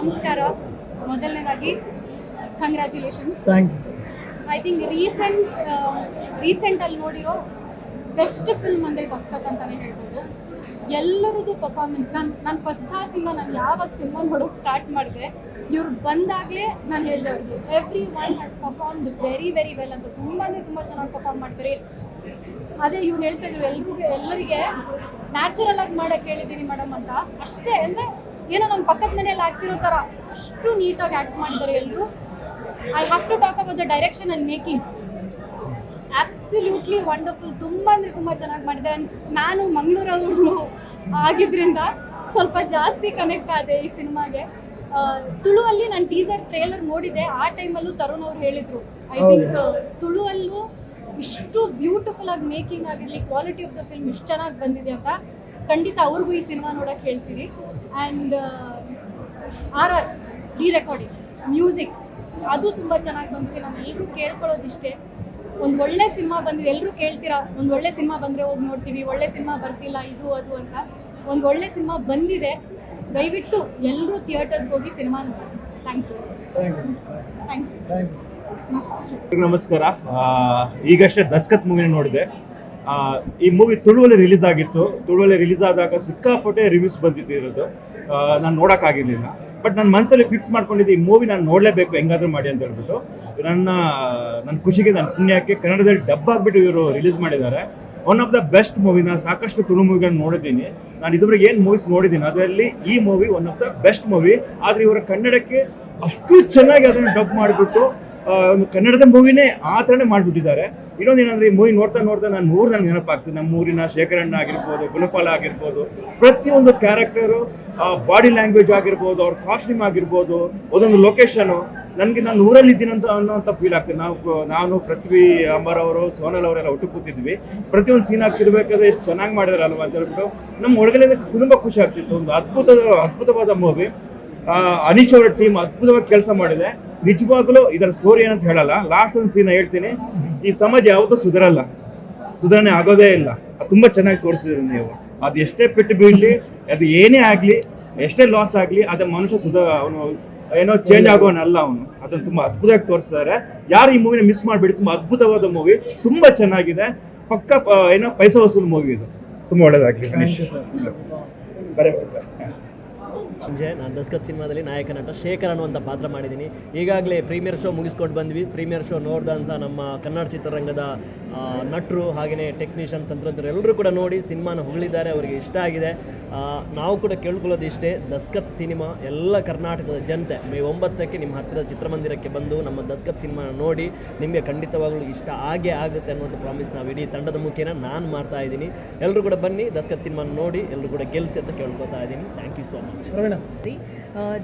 ನಮಸ್ಕಾರ. ಮೊದಲನೇದಾಗಿ ಕಂಗ್ರ್ಯಾಚುಲೇಷನ್ಸ್. ಐ ಥಿಂಕ್ ರೀಸೆಂಟಲ್ಲಿ ನೋಡಿರೋ ಬೆಸ್ಟ್ ಫಿಲ್ಮ್ ಅಂದರೆ ದಸ್ಕತ್ ಅಂತಲೇ ಹೇಳ್ಬೋದು. ಎಲ್ಲರದ್ದು ಪರ್ಫಾರ್ಮೆನ್ಸ್ ನಾನು ಫಸ್ಟ್ ಹಾಫಿಂದ ನಾನು ಯಾವಾಗ ಸಿನಿಮಾ ನೋಡೋಕೆ ಸ್ಟಾರ್ಟ್ ಮಾಡಿದೆ, ಇವ್ರು ಬಂದಾಗಲೇ ನಾನು ಹೇಳಿದೆ ಅವ್ರಿಗೆ every one has performed very very well ಅಂತ. ತುಂಬ ಚೆನ್ನಾಗಿ ಪರ್ಫಾರ್ಮ್ ಮಾಡ್ತಾರೆ. ಅದೇ ಇವ್ರು ಹೇಳ್ತಾ ಇದ್ರು ಎಲ್ಲರಿಗೆ ನ್ಯಾಚುರಲ್ ಆಗಿ ಮಾಡೋಕ್ಕೆ ಹೇಳಿದ್ದೀನಿ ಮೇಡಮ್ ಅಂತ. ಅಷ್ಟೇ ಅಂದರೆ ಏನೋ ನಮ್ಮ ಪಕ್ಕದ ಮನೆಯಲ್ಲಿ ಆಗ್ತಿರೋ ಥರ ಅಷ್ಟು ನೀಟಾಗಿ ಆ್ಯಕ್ಟ್ ಮಾಡಿದ್ದಾರೆ ಎಲ್ಲರೂ. I have to talk about the direction and making. Absolutely wonderful. ತುಂಬ ಚೆನ್ನಾಗಿ ಮಾಡಿದ್ದಾರೆ. ನಾನು ಮಂಗಳೂರವ್ರು ಆಗಿದ್ದರಿಂದ ಸ್ವಲ್ಪ ಜಾಸ್ತಿ ಕನೆಕ್ಟ್ ಆದೆ ಈ ಸಿನಿಮಾಗೆ. ತುಳುವಲ್ಲಿ ನಾನು ಟೀಸರ್ ಟ್ರೇಲರ್ ನೋಡಿದ್ದೆ. ಆ ಟೈಮಲ್ಲೂ ತರುಣ್ ಅವ್ರು ಹೇಳಿದರು ಐ ಥಿಂಕ್ ತುಳುವಲ್ಲೂ ಇಷ್ಟು ಬ್ಯೂಟಿಫುಲ್ ಆಗಿ ಮೇಕಿಂಗ್ ಆಗಿರಲಿ, ಕ್ವಾಲಿಟಿ ಆಫ್ ದ ಫಿಲ್ಮ್ ಇಷ್ಟು ಚೆನ್ನಾಗಿ ಬಂದಿದೆ ಅಂತ ಖಂಡಿತ ಅವ್ರಿಗೂ ಈ ಸಿನಿಮಾ ನೋಡೋಕ್ಕೆ ಹೇಳ್ತೀರಿ. ಆ್ಯಂಡ್ RR ರೀರೆಕಾರ್ಡಿಂಗ್ ಮ್ಯೂಸಿಕ್ ಅದು ತುಂಬ ಚೆನ್ನಾಗಿ ಬಂದಿದೆ. ನಾನು ಎಲ್ಲರೂ ಕೇಳ್ಕೊಳ್ಳೋದಿಷ್ಟೇ, ಒಂದು ಒಳ್ಳೆ ಸಿನಿಮಾ ಬಂದಿದೆ. ಎಲ್ಲರೂ ಕೇಳ್ತೀರಾ ಒಂದು ಒಳ್ಳೆ ಸಿನಿಮಾ ಬಂದರೆ ಹೋಗಿ ನೋಡ್ತೀವಿ, ಒಳ್ಳೆ ಸಿನಿಮಾ ಬರ್ತಿಲ್ಲ ಇದು ಅದು ಅಂತ. ಒಂದು ಒಳ್ಳೆ ಸಿನಿಮಾ ಬಂದಿದೆ. ದಯವಿಟ್ಟು ಎಲ್ಲರೂ ಥಿಯೇಟರ್ಸ್ಗೆ ಹೋಗಿ ಸಿನಿಮಾ ನೋಡಿ. Thank you. ನಮಸ್ಕಾರ. ಈಗಷ್ಟೇ ದಸ್ಕತ್ ಮೂವಿನ ನೋಡಿದೆ. ಈ ಮೂವಿ ತುಳುವಲ್ಲಿ ರಿಲೀಸ್ ಆಗಿತ್ತು. ತುಳುವಲ್ಲಿ ರಿಲೀಸ್ ಆದಾಗ ಸಿಕ್ಕಾಪಟ್ಟೆ ರಿವ್ಯೂಸ್ ಬಂದಿದ್ದು ಇರೋದು. ನಾನು ನೋಡೋಕ್ಕಾಗಿರಲಿಲ್ಲ. ಬಟ್ ನನ್ನ ಮನಸ್ಸಲ್ಲಿ ಫಿಕ್ಸ್ ಮಾಡ್ಕೊಂಡಿದ್ದೆ ಈ ಮೂವಿ ನಾನು ನೋಡಲೇಬೇಕು ಹೆಂಗಾದ್ರೂ ಮಾಡಿ ಅಂತ ಹೇಳ್ಬಿಟ್ಟು. ನನ್ನ ಖುಷಿಗೆ, ನನ್ನ ಪುಣ್ಯಕ್ಕೆ ಕನ್ನಡದಲ್ಲಿ ಡಬ್ ಆಗಿಬಿಟ್ಟು ಇವರು ರಿಲೀಸ್ ಮಾಡಿದ್ದಾರೆ. One of the best movie. ನಾನು ಸಾಕಷ್ಟು ತುಳು ಮೂವಿಗಳನ್ನ ನೋಡಿದ್ದೀನಿ. ನಾನು ಇದುವರೆಗೆ ಏನು ಮೂವೀಸ್ ನೋಡಿದ್ದೀನಿ ಅದರಲ್ಲಿ ಈ movie one of the best movie. ಆದರೆ ಇವರ ಕನ್ನಡಕ್ಕೆ ಅಷ್ಟು ಚೆನ್ನಾಗಿ ಅದನ್ನು ಡಬ್ ಮಾಡಿಬಿಟ್ಟು ಕನ್ನಡದ ಮೂವಿನೇ ಆ ಥರನೇ ಮಾಡಿಬಿಟ್ಟಿದ್ದಾರೆ. ಇನ್ನೊಂದು ಏನಂದರೆ ಈ ಮೂವಿ ನೋಡ್ತಾ ನನ್ನ ಊರು ನನಗೆ ನೆನಪಾಗ್ತದೆ. ನಮ್ಮ ಊರಿನ ಶೇಖರಣ್ಣ ಆಗಿರ್ಬೋದು, ಗುಣಪಾಲ ಆಗಿರ್ಬೋದು, ಪ್ರತಿಯೊಂದು ಕ್ಯಾರೆಕ್ಟರು, ಬಾಡಿ ಲ್ಯಾಂಗ್ವೇಜ್ ಆಗಿರ್ಬೋದು, ಅವ್ರ ಕಾಸ್ಟ್ಯೂಮ್ ಆಗಿರ್ಬೋದು, ಒಂದೊಂದು ಲೊಕೇಶನು ನನಗೆ ನಾನು ಊರಲ್ಲಿ ಇದ್ದೀನಂತ ಅನ್ನೋಂಥ ಫೀಲ್ ಆಗ್ತದೆ. ನಾನು ಪೃಥ್ವಿ ಅಂಬರ್ ಅವರು, ಸೋನಲ್ ಅವರೆಲ್ಲ ಒಟ್ಟು ಕೂತಿದ್ವಿ. ಪ್ರತಿಯೊಂದು ಸೀನ್ ಆಗ್ತಿರ್ಬೇಕಾದ್ರೆ ಎಷ್ಟು ಚೆನ್ನಾಗಿ ಮಾಡಿದಾರಲ್ವ ಅಂತ ಹೇಳ್ಬಿಟ್ಟು ನಮ್ಮ ಒಳಗಡೆ ತುಂಬ ಖುಷಿ ಆಗ್ತಿತ್ತು. ಒಂದು ಅದ್ಭುತವಾದ ಮೂವಿ. ಅನೀಶ್ ಅವರ ಟೀಮ್ ಅದ್ಭುತವಾಗಿ ಕೆಲಸ ಮಾಡಿದೆ. ನಿಜವಾಗ್ಲೂ ಇದರ ಸ್ಟೋರಿ ಏನಂತ ಹೇಳಲ್ಲ. ಲಾಸ್ಟ್ ಒಂದು ಸೀನ್ ಹೇಳ್ತೀನಿ. ಈ ಸಮಾಜ ಯಾವತ್ತೂ ಸುಧಾರಣೆ ಆಗೋದೇ ಇಲ್ಲ. ಅದು ತುಂಬ ಚೆನ್ನಾಗಿ ತೋರಿಸಿದ್ರಿ ನೀವು. ಅದು ಎಷ್ಟೇ ಪೆಟ್ಟು ಬೀಳಲಿ, ಅದು ಏನೇ ಆಗಲಿ, ಎಷ್ಟೇ ಲಾಸ್ ಆಗಲಿ, ಅದು ಮನುಷ್ಯ ಅವನು ಏನೋ ಚೇಂಜ್ ಆಗೋನಲ್ಲ ಅವನು. ಅದನ್ನು ತುಂಬ ಅದ್ಭುತವಾಗಿ ತೋರಿಸಿದ್ದಾರೆ. ಯಾರು ಈ ಮೂವಿನ ಮಿಸ್ ಮಾಡಿಬಿಡಿ. ತುಂಬ ಅದ್ಭುತವಾದ ಮೂವಿ, ತುಂಬ ಚೆನ್ನಾಗಿದೆ. ಪಕ್ಕ ಏನೋ ಪೈಸಾ ವಸೂಲು ಮೂವಿ ಇದು. ತುಂಬ ಒಳ್ಳೆಯದಾಗಲಿ. ಸಂಜೆ ನಾನು ದಸ್ಕತ್ ಸಿನಿಮಾದಲ್ಲಿ ನಾಯಕ ನಟ ಶೇಖರ್ ಅನ್ನುವಂಥ ಪಾತ್ರ ಮಾಡಿದ್ದೀನಿ. ಈಗಾಗಲೇ ಪ್ರೀಮಿಯರ್ ಶೋ ಮುಗಿಸ್ಕೊಂಡು ಬಂದ್ವಿ. ಪ್ರೀಮಿಯರ್ ಶೋ ನೋಡಿದಂಥ ನಮ್ಮ ಕನ್ನಡ ಚಿತ್ರರಂಗದ ನಟರು ಹಾಗೆಯೇ ಟೆಕ್ನಿಷಿಯನ್, ತಂತ್ರಜ್ಞರು ಎಲ್ಲರೂ ಕೂಡ ನೋಡಿ ಸಿನಿಮಾನ ಹೊಗಳಿದ್ದಾರೆ. ಅವರಿಗೆ ಇಷ್ಟ ಆಗಿದೆ. ನಾವು ಕೂಡ ಕೇಳ್ಕೊಳ್ಳೋದು ಇಷ್ಟೇ, ದಸ್ಕತ್ ಸಿನಿಮಾ ಎಲ್ಲ ಕರ್ನಾಟಕದ ಜನತೆ ಮೇ 9ಕ್ಕೆ ನಿಮ್ಮ ಹತ್ತಿರದ ಚಿತ್ರಮಂದಿರಕ್ಕೆ ಬಂದು ನಮ್ಮ ದಸ್ಕತ್ ಸಿನಿಮಾನ ನೋಡಿ ನಿಮಗೆ ಖಂಡಿತವಾಗ್ಲೂ ಇಷ್ಟ ಆಗೇ ಆಗುತ್ತೆ ಅನ್ನೋದು ಪ್ರಾಮಿಸ್ ನಾವು ಇಡೀ ತಂಡದ ಮುಖೇನ ನಾನು ಮಾಡ್ತಾ ಇದ್ದೀನಿ. ಎಲ್ಲರೂ ಕೂಡ ಬನ್ನಿ, ದಸ್ಕತ್ ಸಿನಿಮಾನ ನೋಡಿ, ಎಲ್ಲರೂ ಕೂಡ ಗೆಲ್ಲಿಸಿ ಅಂತ ಕೇಳ್ಕೊತಾ ಇದ್ದೀನಿ. Thank you so much.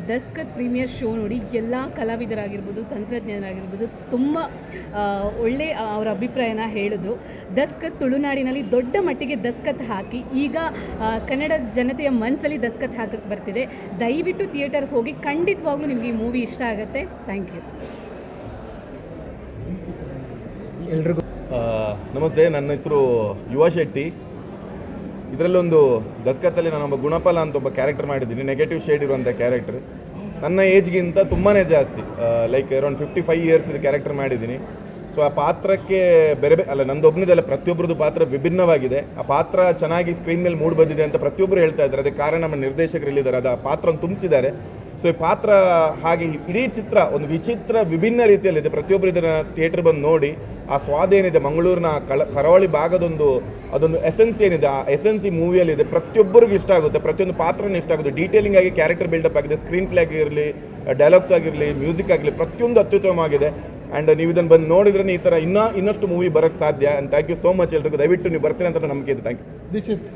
Daskath premiere show ನೋಡಿ ಎಲ್ಲ ಕಲಾವಿದರಾಗಿರ್ಬೋದು, ತಂತ್ರಜ್ಞರಾಗಿರ್ಬೋದು ತುಂಬ ಒಳ್ಳೆ ಅವರ ಅಭಿಪ್ರಾಯನ ಹೇಳಿದ್ರು. ದಸ್ಕತ್ ತುಳುನಾಡಿನಲ್ಲಿ ದೊಡ್ಡ ಮಟ್ಟಿಗೆ ದಸ್ಕತ್ ಹಾಕಿ ಈಗ ಕನ್ನಡ ಜನತೆಯ ಮನಸ್ಸಲ್ಲಿ ದಸ್ಕತ್ ಹಾಕಕ್ಕೆ ಬರ್ತಿದೆ. ದಯವಿಟ್ಟು ಥಿಯೇಟರ್ಗೆ ಹೋಗಿ, ಖಂಡಿತವಾಗ್ಲೂ ನಿಮಗೆ ಈ ಮೂವಿ ಇಷ್ಟ ಆಗುತ್ತೆ. Thank you. ಎಲ್ರಿಗೂ ನಮಸ್ತೆ. ನನ್ನ ಹೆಸರು ಯುವ ಶೆಟ್ಟಿ. ಇದರಲ್ಲೊಂದು ದಸ್ಕತ್ತಲ್ಲಿ ನಾನೊಬ್ಬ ಗುಣಪಾಲ ಅಂತ ಒಬ್ಬ ಕ್ಯಾರೆಕ್ಟರ್ ಮಾಡಿದ್ದೀನಿ. ನೆಗೆಟಿವ್ ಶೇಡ್ ಇರುವಂಥ ಕ್ಯಾರೆಕ್ಟರ್. ನನ್ನ ಏಜ್ಗಿಂತ ತುಂಬಾ ಜಾಸ್ತಿ, ಲೈಕ್ ಅರೌಂಡ್ 55 ಇಯರ್ಸ್ ಇದು ಕ್ಯಾರೆಕ್ಟರ್ ಮಾಡಿದ್ದೀನಿ. ಸೊ ಆ ಪಾತ್ರಕ್ಕೆ ಅಲ್ಲ, ನಂದೊಬ್ಬನದಲ್ಲ, ಪ್ರತಿಯೊಬ್ಬರದ್ದು ಪಾತ್ರ ವಿಭಿನ್ನವಾಗಿದೆ. ಆ ಪಾತ್ರ ಚೆನ್ನಾಗಿ ಸ್ಕ್ರೀನ್ ಮೇಲೆ ಮೂಡಿ ಬಂದಿದೆ ಅಂತ ಪ್ರತಿಯೊಬ್ಬರು ಹೇಳ್ತಾ ಇದ್ದಾರೆ. ಅದಕ್ಕೆ ಕಾರಣ ನಮ್ಮ ನಿರ್ದೇಶಕರಿಲ್ಲಿದ್ದಾರೆ, ಅದು ಆ ಪಾತ್ರವನ್ನು ತುಂಬಿಸಿದ್ದಾರೆ. ಸೊ ಈ ಪಾತ್ರ ಹಾಗೆ ಇಡೀ ಚಿತ್ರ ಒಂದು ವಿಚಿತ್ರ ವಿಭಿನ್ನ ರೀತಿಯಲ್ಲಿದೆ. ಪ್ರತಿಯೊಬ್ಬರು ಇದನ್ನು ಥಿಯೇಟರ್ ಬಂದು ನೋಡಿ ಆ ಸ್ವಾದ ಏನಿದೆ, ಮಂಗಳೂರಿನ ಕರಾವಳಿ ಭಾಗದೊಂದು ಅದೊಂದು ಎಸೆನ್ಸ್ ಏನಿದೆ, ಆ ಎಸೆನ್ಸ್ ಈ ಮೂವಿಯಲ್ಲಿದೆ. ಪ್ರತಿಯೊಬ್ಬರಿಗೂ ಇಷ್ಟ ಆಗುತ್ತೆ, ಪ್ರತಿಯೊಂದು ಪಾತ್ರನೂ ಇಷ್ಟ ಆಗುತ್ತೆ. ಡೀಟೇಲಿಂಗ್ ಆಗಿ ಕ್ಯಾರೆಕ್ಟರ್ ಬಿಲ್ಡಪ್ ಆಗಿದೆ. ಸ್ಕ್ರೀನ್ ಪ್ಲೇ ಆಗಿರಲಿ, ಡೈಲಾಗ್ಸ್ ಆಗಿರಲಿ, ಮ್ಯೂಸಿಕ್ ಆಗಲಿ, ಪ್ರತಿಯೊಂದು ಅತ್ಯುತ್ತಮವಾಗಿದೆ. ಆ್ಯಂಡ್ ನೀವು ಇದನ್ನು ಬಂದು ನೋಡಿದ್ರೆ ಈ ಥರ ಇನ್ನಷ್ಟು ಮೂವಿ ಬರೋಕ್ಕೆ ಸಾಧ್ಯ. And thank you so much ಎಲ್ರಿಗೂ. ದಯವಿಟ್ಟು ನೀವು ಬರ್ತೀರಿ ಅಂತ ನಂಬಿಕೆ ಇದೆ. Thank you. ದೀಕ್ಷಿತ್.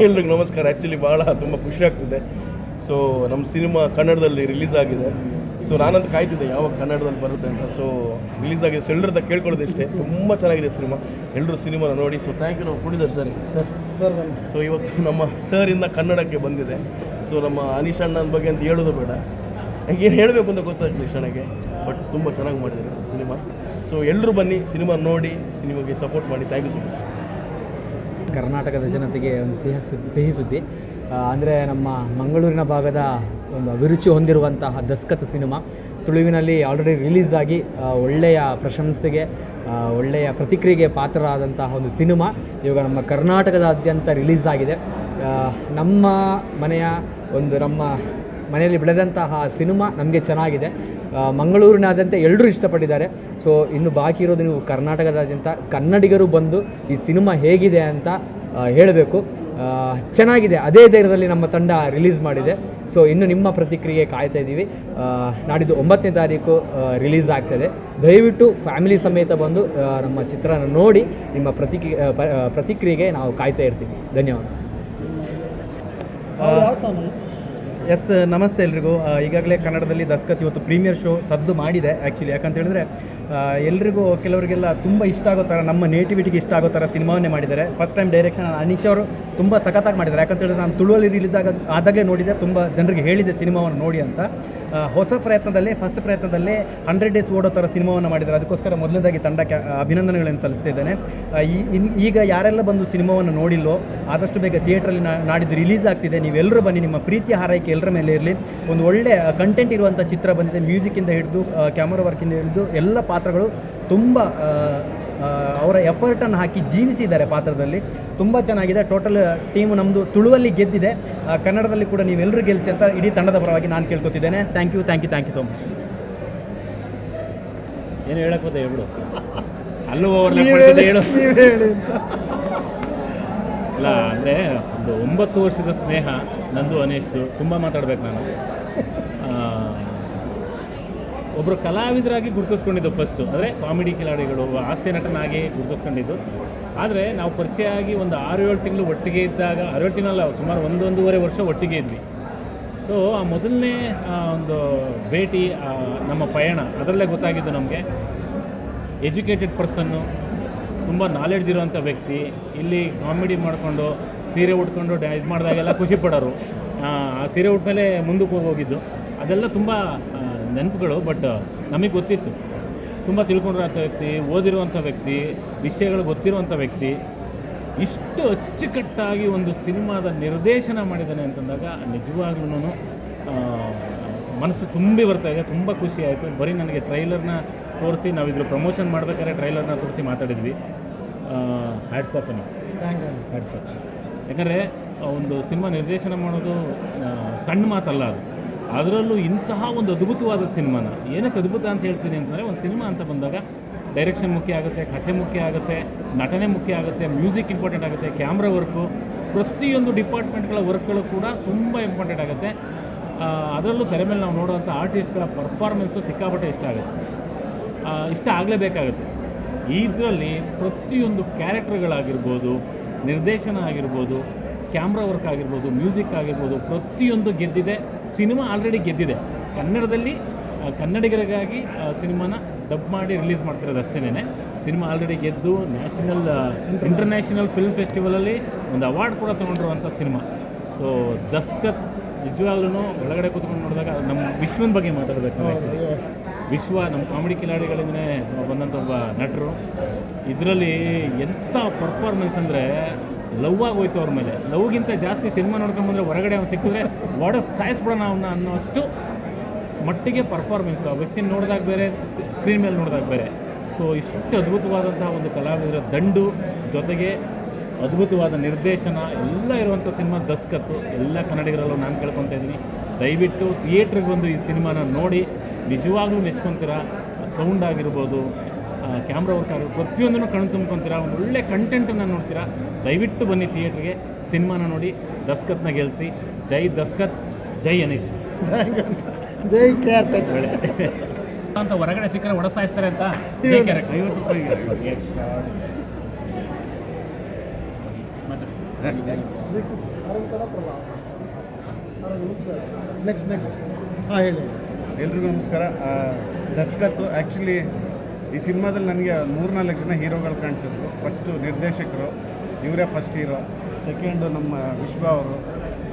ಎಲ್ರಿಗೂ ನಮಸ್ಕಾರ. ಆ್ಯಕ್ಚುಲಿ ತುಂಬ ಖುಷಿ ಆಗ್ತಿದೆ. ಸೊ ನಮ್ಮ ಸಿನಿಮಾ ಕನ್ನಡದಲ್ಲಿ ರಿಲೀಸ್ ಆಗಿದೆ. ಸೊ ನಾನಂತ ಕಾಯ್ತಿದ್ದೆ ಯಾವಾಗ ಕನ್ನಡದಲ್ಲಿ ಬರುತ್ತೆ ಅಂತ. ಸೊ ರಿಲೀಸ್ ಆಗಿದೆ. ಸೊ ಎಲ್ಲರ ಕೇಳ್ಕೊಳ್ಳೋದು ಇಷ್ಟೇ, ತುಂಬ ಚೆನ್ನಾಗಿದೆ ಸಿನಿಮಾ. ಎಲ್ಲರೂ ಸಿನಿಮಾನ ನೋಡಿ. So thank you. ನಾವು ಪ್ರೊಡ್ಯೂಸರ್ ಸರ್. ಸೊ ಇವತ್ತು ನಮ್ಮ ಸರಿಂದ ಕನ್ನಡಕ್ಕೆ ಬಂದಿದೆ. ಸೊ ನಮ್ಮ ಅನೀಶ್ ಅಣ್ಣನ ಬಗ್ಗೆ ಅಂತ ಹೇಳೋದು ಬೇಡ. ಏನು ಹೇಳಬೇಕು ಅಂತ ಗೊತ್ತಾಗಲಿ ಕ್ಷಣಕ್ಕೆ. ಬಟ್ ತುಂಬ ಚೆನ್ನಾಗಿ ಮಾಡಿದ್ದಾರೆ ಸಿನಿಮಾ. ಸೊ ಎಲ್ಲರೂ ಬನ್ನಿ, ಸಿನಿಮಾ ನೋಡಿ, ಸಿನಿಮಾಗೆ ಸಪೋರ್ಟ್ ಮಾಡಿ. Thank you so much. ಕರ್ನಾಟಕದ ಜನತೆಗೆ ಒಂದು ಸಿಹಿ ಸುದ್ದಿ ಅಂದರೆ ನಮ್ಮ ಮಂಗಳೂರಿನ ಭಾಗದ ಒಂದು ಅಭಿರುಚಿ ಹೊಂದಿರುವಂತಹ ದಸ್ಕತ್ ಸಿನಿಮಾ ತುಳುವಿನಲ್ಲಿ ಆಲ್ರೆಡಿ ರಿಲೀಸ್ ಆಗಿ ಒಳ್ಳೆಯ ಪ್ರಶಂಸೆಗೆ ಒಳ್ಳೆಯ ಪ್ರತಿಕ್ರಿಯೆಗೆ ಪಾತ್ರರಾದಂತಹ ಒಂದು ಸಿನಿಮಾ ಇವಾಗ ನಮ್ಮ ಕರ್ನಾಟಕದಾದ್ಯಂತ ರಿಲೀಸ್ ಆಗಿದೆ. ನಮ್ಮ ಮನೆಯಲ್ಲಿ ಬೆಳೆದಂತಹ ಸಿನಿಮಾ ನಮಗೆ ಚೆನ್ನಾಗಿದೆ. ಮಂಗಳೂರಿನಾದ್ಯಂತ ಎಲ್ಲರೂ ಇಷ್ಟಪಟ್ಟಿದ್ದಾರೆ. ಸೊ ಇನ್ನು ಬಾಕಿ ಇರೋದು ನೀವು ಕರ್ನಾಟಕದಾದ್ಯಂತ ಕನ್ನಡಿಗರು ಬಂದು ಈ ಸಿನಿಮಾ ಹೇಗಿದೆ ಅಂತ ಹೇಳಬೇಕು. ಚೆನ್ನಾಗಿದೆ, ಅದೇ ಧೈರ್ಯದಲ್ಲಿ ನಮ್ಮ ತಂಡ ರಿಲೀಸ್ ಮಾಡಿದೆ. ಸೊ ಇನ್ನು ನಿಮ್ಮ ಪ್ರತಿಕ್ರಿಯೆ ಕಾಯ್ತಾ ಇದ್ದೀವಿ. ನಾಡಿದ್ದು 9ನೇ ತಾರೀಕು ರಿಲೀಸ್ ಆಗ್ತದೆ. ದಯವಿಟ್ಟು ಫ್ಯಾಮಿಲಿ ಸಮೇತ ಬಂದು ನಮ್ಮ ಚಿತ್ರನ ನೋಡಿ ನಿಮ್ಮ ಪ್ರತಿಕ್ರಿಯೆಗೆ ನಾವು ಕಾಯ್ತಾ ಇರ್ತೀವಿ. ಧನ್ಯವಾದ. ಎಸ್, ನಮಸ್ತೆ ಎಲ್ರಿಗೂ. ಈಗಾಗಲೇ ಕನ್ನಡದಲ್ಲಿ ದಸ್ಕತ್ ಇವತ್ತು ಪ್ರೀಮಿಯರ್ ಶೋ ಸದ್ದು ಮಾಡಿದೆ ಆ್ಯಕ್ಚುಲಿ. ಯಾಕಂತ ಹೇಳಿದ್ರೆ ಎಲ್ರಿಗೂ ಕೆಲವರಿಗೆಲ್ಲ ತುಂಬ ಇಷ್ಟ ಆಗೋ ಥರ, ನಮ್ಮ ನೇಟಿವಿಟಿಗೆ ಇಷ್ಟ ಆಗೋ ಥರ ಸಿನಿಮಾವನ್ನೇ ಮಾಡಿದ್ದಾರೆ. ಫಸ್ಟ್ ಟೈಮ್ ಡೈರೆಕ್ಷನ್ ಅನೀಶ್ ಅವರು ತುಂಬ ಸಖತ್ತಾಗಿ ಮಾಡಿದ್ದಾರೆ. ಯಾಕಂತ ಹೇಳಿದ್ರೆ ನಾನು ತುಳುವಲ್ಲಿ ರಿಲೀಸ್ ಆದಾಗಲೇ ನೋಡಿದೆ, ತುಂಬ ಜನರಿಗೆ ಹೇಳಿದೆ ಸಿನಿಮಾವನ್ನು ನೋಡಿ ಅಂತ. ಹೊಸ ಪ್ರಯತ್ನದಲ್ಲೇ ಫಸ್ಟ್ ಪ್ರಯತ್ನದಲ್ಲೇ 100 ಡೇಸ್ ಓಡೋ ಥರ ಸಿನಿಮಾವನ್ನು ಮಾಡಿದ್ದಾರೆ. ಅದಕ್ಕೋಸ್ಕರ ಮೊದಲನೇದಾಗಿ ತಂಡಕ್ಕೆ ಅಭಿನಂದನೆಗಳನ್ನು ಸಲ್ಲಿಸ್ತಿದ್ದೇನೆ. ಈಗ ಯಾರೆಲ್ಲ ಬಂದು ಸಿನಿಮಾವನ್ನು ನೋಡಿಲ್ಲೋ ಆದಷ್ಟು ಬೇಗ ಥಿಯೇಟ್ರಲ್ಲಿ ನಾಡಿದ್ದು ರಿಲೀಸ್ ಆಗ್ತಿದೆ. ನೀವೆಲ್ಲರೂ ಬನ್ನಿ, ನಿಮ್ಮ ಪ್ರೀತಿಯ ಹಾರೈಕೆ ಎಲ್ಲರ ಮೇಲೆ ಇರಲಿ. ಒಂದು ಒಳ್ಳೆ ಕಂಟೆಂಟ್ ಇರುವಂಥ ಚಿತ್ರ ಬಂದಿದೆ. ಮ್ಯೂಸಿಕ್ಕಿಂದ ಹಿಡಿದು ಕ್ಯಾಮರಾ ವರ್ಕಿಂದ ಹಿಡಿದು ಎಲ್ಲ ಪಾತ್ರಗಳು ತುಂಬ ಅವರ ಎಫರ್ಟನ್ನು ಹಾಕಿ ಜೀವಿಸಿದ್ದಾರೆ ಪಾತ್ರದಲ್ಲಿ. ತುಂಬ ಚೆನ್ನಾಗಿದೆ. ಟೋಟಲ್ ಟೀಮು ನಮ್ಮದು ತುಳುವಲ್ಲಿ ಗೆದ್ದಿದೆ. ಕನ್ನಡದಲ್ಲಿ ಕೂಡ ನೀವೆಲ್ಲರೂ ಗೆಲ್ಲಿಸಿ ಅಂತ ಇಡೀ ತಂಡದ ಪರವಾಗಿ ನಾನು ಕೇಳ್ಕೊತಿದ್ದೇನೆ. Thank you so much. ಏನು ಹೇಳಕ್ಕೋದೆ ಹೇಳ್ಬಿಡು. ಅಲ್ಲೂ ಹೇಳು ಇಲ್ಲ ಅಂದರೆ ಒಂದು 9 ವರ್ಷದ ಸ್ನೇಹ ನಂದು ಅನೇಶ್ದು. ತುಂಬ ಮಾತಾಡ್ಬೇಕು ನಾನು. ಒಬ್ಬರು ಕಲಾವಿದರಾಗಿ ಗುರುತಿಸ್ಕೊಂಡಿದ್ದು ಫಸ್ಟು, ಅಂದರೆ ಕಾಮಿಡಿ ಕಿಲಾಡಿಗಳು, ಹಾಸ್ಯ ನಟನಾಗಿ ಗುರುತಿಸ್ಕೊಂಡಿದ್ದು. ಆದರೆ ನಾವು ಪರಿಚಯ ಆಗಿ ಒಂದು 6-7 ತಿಂಗಳು ಒಟ್ಟಿಗೆ ಇದ್ದಾಗ, 6-7 ತಿಂಗಳಲ್ಲ, ಸುಮಾರು 1-1.5 ವರ್ಷ ಒಟ್ಟಿಗೆ ಇದ್ವಿ. ಸೊ ಆ ಮೊದಲನೇ ಒಂದು ಭೇಟಿ, ನಮ್ಮ ಪಯಣ, ಅದರಲ್ಲೇ ಗೊತ್ತಾಗಿದ್ದು ನಮಗೆ ಎಜುಕೇಟೆಡ್ ಪರ್ಸನ್ನು, ತುಂಬ ನಾಲೆಡ್ಜ್ ಇರೋವಂಥ ವ್ಯಕ್ತಿ. ಇಲ್ಲಿ ಕಾಮಿಡಿ ಮಾಡಿಕೊಂಡು ಸೀರೆ ಉಟ್ಕೊಂಡು ಡ್ಯಾನ್ಸ್ ಮಾಡಿದಾಗೆಲ್ಲ ಖುಷಿ ಪಡೋರು. ಆ ಸೀರೆ ಉಟ್ಮೇಲೆ ಮುಂದಕ್ಕೆ ಹೋಗಿದ್ದು ಅದೆಲ್ಲ ತುಂಬ ನೆನಪುಗಳು. ಬಟ್ ನಮಗೆ ಗೊತ್ತಿತ್ತು, ತುಂಬ ತಿಳ್ಕೊಂಡಿರೋಂಥ ವ್ಯಕ್ತಿ, ಓದಿರುವಂಥ ವ್ಯಕ್ತಿ, ವಿಷಯಗಳು ಗೊತ್ತಿರುವಂಥ ವ್ಯಕ್ತಿ. ಇಷ್ಟು ಅಚ್ಚುಕಟ್ಟಾಗಿ ಒಂದು ಸಿನಿಮಾದ ನಿರ್ದೇಶನ ಮಾಡಿದ್ದಾನೆ ಅಂತಂದಾಗ ನಿಜವಾಗ್ಲೂ ಮನಸ್ಸು ತುಂಬಿ ಬರ್ತಾಯಿದೆ. ತುಂಬ ಖುಷಿ ಆಯಿತು. ಬರೀ ನನಗೆ ಟ್ರೈಲರ್ನ ತೋರಿಸಿ, ನಾವಿದ್ರ ಪ್ರಮೋಷನ್ ಮಾಡಬೇಕಾದ್ರೆ ಟ್ರೈಲರ್ನ ತೋರಿಸಿ ಮಾತಾಡಿದ್ವಿ. Hats off. ಯಾಕಂದರೆ ಒಂದು ಸಿನಿಮಾ ನಿರ್ದೇಶನ ಮಾಡೋದು ಸಣ್ಣ ಮಾತಲ್ಲ ಅದು. ಅದರಲ್ಲೂ ಇಂತಹ ಒಂದು ಅದ್ಭುತವಾದ ಸಿನಿಮಾನ, ಏನಕ್ಕೆ ಅದ್ಭುತ ಅಂತ ಹೇಳ್ತೀನಿ ಅಂತಂದರೆ, ಒಂದು ಸಿನಿಮಾ ಅಂತ ಬಂದಾಗ ಡೈರೆಕ್ಷನ್ ಮುಖ್ಯ ಆಗುತ್ತೆ, ಕಥೆ ಮುಖ್ಯ ಆಗುತ್ತೆ, ನಟನೆ ಮುಖ್ಯ ಆಗುತ್ತೆ, ಮ್ಯೂಸಿಕ್ ಇಂಪಾರ್ಟೆಂಟ್ ಆಗುತ್ತೆ, ಕ್ಯಾಮ್ರಾ ವರ್ಕು, ಪ್ರತಿಯೊಂದು ಡಿಪಾರ್ಟ್ಮೆಂಟ್ಗಳ ವರ್ಕ್ಗಳು ಕೂಡ ತುಂಬ ಇಂಪಾರ್ಟೆಂಟ್ ಆಗುತ್ತೆ. ಅದರಲ್ಲೂ ತೆರೆ ಮೇಲೆ ನಾವು ನೋಡುವಂಥ ಆರ್ಟಿಸ್ಟ್ಗಳ ಪರ್ಫಾರ್ಮೆನ್ಸು ಸಿಕ್ಕಾಪಟ್ಟೆ ಇಷ್ಟ ಆಗಲೇಬೇಕಾಗುತ್ತೆ. ಇದರಲ್ಲಿ ಪ್ರತಿಯೊಂದು ಕ್ಯಾರೆಕ್ಟರ್ಗಳಾಗಿರ್ಬೋದು, ನಿರ್ದೇಶನ ಆಗಿರ್ಬೋದು, ಕ್ಯಾಮ್ರಾ ವರ್ಕ್ ಆಗಿರ್ಬೋದು, ಮ್ಯೂಸಿಕ್ ಆಗಿರ್ಬೋದು, ಪ್ರತಿಯೊಂದು ಗೆದ್ದಿದೆ. ಸಿನಿಮಾ ಆಲ್ರೆಡಿ ಗೆದ್ದಿದೆ. ಕನ್ನಡದಲ್ಲಿ ಕನ್ನಡಿಗರಿಗಾಗಿ ಸಿನಿಮಾನ ಡಬ್ ಮಾಡಿ ರಿಲೀಸ್ ಮಾಡ್ತಿರೋದು ಅಷ್ಟೇನೆ. ಸಿನಿಮಾ ಆಲ್ರೆಡಿ ಗೆದ್ದು ಇಂಟರ್ನ್ಯಾಷನಲ್ ಫಿಲ್ಮ್ ಫೆಸ್ಟಿವಲಲ್ಲಿ ಒಂದು ಅವಾರ್ಡ್ ಕೂಡ ತೊಗೊಂಡಿರುವಂಥ ಸಿನಿಮಾ. ಸೊ ದಸ್ಕತ್ ನಿಜವಾಗ್ಲೂ ಒಳಗಡೆ ಕೂತ್ಕೊಂಡು ನೋಡಿದಾಗ ನಮ್ಮ ವಿಶ್ವನ ಬಗ್ಗೆ ಮಾತಾಡಬೇಕು. ವಿಶ್ವ ನಮ್ಮ ಕಾಮಿಡಿ ಕಿಲಾಡಿಗಳಿಂದನೇ ಬಂದಂಥ ಒಬ್ಬ ನಟರು. ಇದರಲ್ಲಿ ಎಂಥ ಪರ್ಫಾರ್ಮೆನ್ಸ್ ಅಂದರೆ ಲವ್ ಆಗೋಯ್ತು ಅವ್ರ ಮೇಲೆ. ಲವ್ಗಿಂತ ಜಾಸ್ತಿ ಸಿನಿಮಾ ನೋಡ್ಕೊಂಬಂದರೆ ಹೊರಗಡೆ ಅವ್ನು ಸಿಕ್ಕಿದ್ರೆ ಸಾಯಿಸ್ಬಿಡೋಣ ಅವನ್ನ ಅನ್ನೋಷ್ಟು ಮಟ್ಟಿಗೆ ಪರ್ಫಾರ್ಮೆನ್ಸು. ಆ ವ್ಯಕ್ತಿನ ನೋಡಿದಾಗ ಬೇರೆ, ಸ್ಕ್ರೀನ್ ಮೇಲೆ ನೋಡಿದಾಗ ಬೇರೆ. ಸೊ ಇಷ್ಟು ಅದ್ಭುತವಾದಂತಹ ಒಂದು ಕಲಾವಿದರ ದಂಡು ಜೊತೆಗೆ ಅದ್ಭುತವಾದ ನಿರ್ದೇಶನ ಎಲ್ಲ ಇರುವಂಥ ಸಿನಿಮಾ ದಸ್ಕತ್ತು. ಎಲ್ಲ ಕನ್ನಡಿಗರಲ್ಲೂ ನಾನು ಕೇಳ್ಕೊತಾ ಇದ್ದೀನಿ, ದಯವಿಟ್ಟು ಥಿಯೇಟ್ರಿಗೆ ಬಂದು ಈ ಸಿನಿಮಾನ ನೋಡಿ. ನಿಜವಾಗ್ಲೂ ಮೆಚ್ಕೊತೀರಾ. ಸೌಂಡ್ ಆಗಿರ್ಬೋದು, ಕ್ಯಾಮ್ರಾ ವರ್ಕ್ ಆಗಿರ್ಬೋದು, ಪ್ರತಿಯೊಂದನ್ನು ಕಣ್ಣು ತುಂಬ್ಕೊತೀರಾ. ಒಂದು ಒಳ್ಳೆ ಕಂಟೆಂಟನ್ನು ನೋಡ್ತೀರಾ. ದಯವಿಟ್ಟು ಬನ್ನಿ ಥಿಯೇಟ್ರಿಗೆ, ಸಿನಿಮಾನ ನೋಡಿ, ದಸ್ಕತ್ನ ಗೆಲ್ಲಿಸಿ. ಜೈ ದಸ್ಕತ್, ಜೈ ಅನೀಶ್, ಜೈ ಕೇರ್ ಅಂತ ಹೊರಗಡೆ ಸಿಕ್ಕರೆ ಹೊಡೆಸಾಯಿಸ್ತಾರೆ ಅಂತ. ಕ್ಯಾರೆಕ್ಟರ್ 50 ರೂಪಾಯಿ ನೆಕ್ಸ್ಟ್ ಹಾಂ ಹೇಳಿ. ಎಲ್ರಿಗೂ ನಮಸ್ಕಾರ. ದಸ್ಕತ್ತು ಆ್ಯಕ್ಚುಲಿ ಈ ಸಿನಿಮಾದಲ್ಲಿ ನನಗೆ 3-4 ಜನ ಹೀರೋಗಳು ಕಾಣಿಸಿದ್ರು. ಫಸ್ಟು ನಿರ್ದೇಶಕರು, ಇವರೇ ಫಸ್ಟ್ ಹೀರೋ. ಸೆಕೆಂಡು ನಮ್ಮ ವಿಶ್ವ ಅವರು,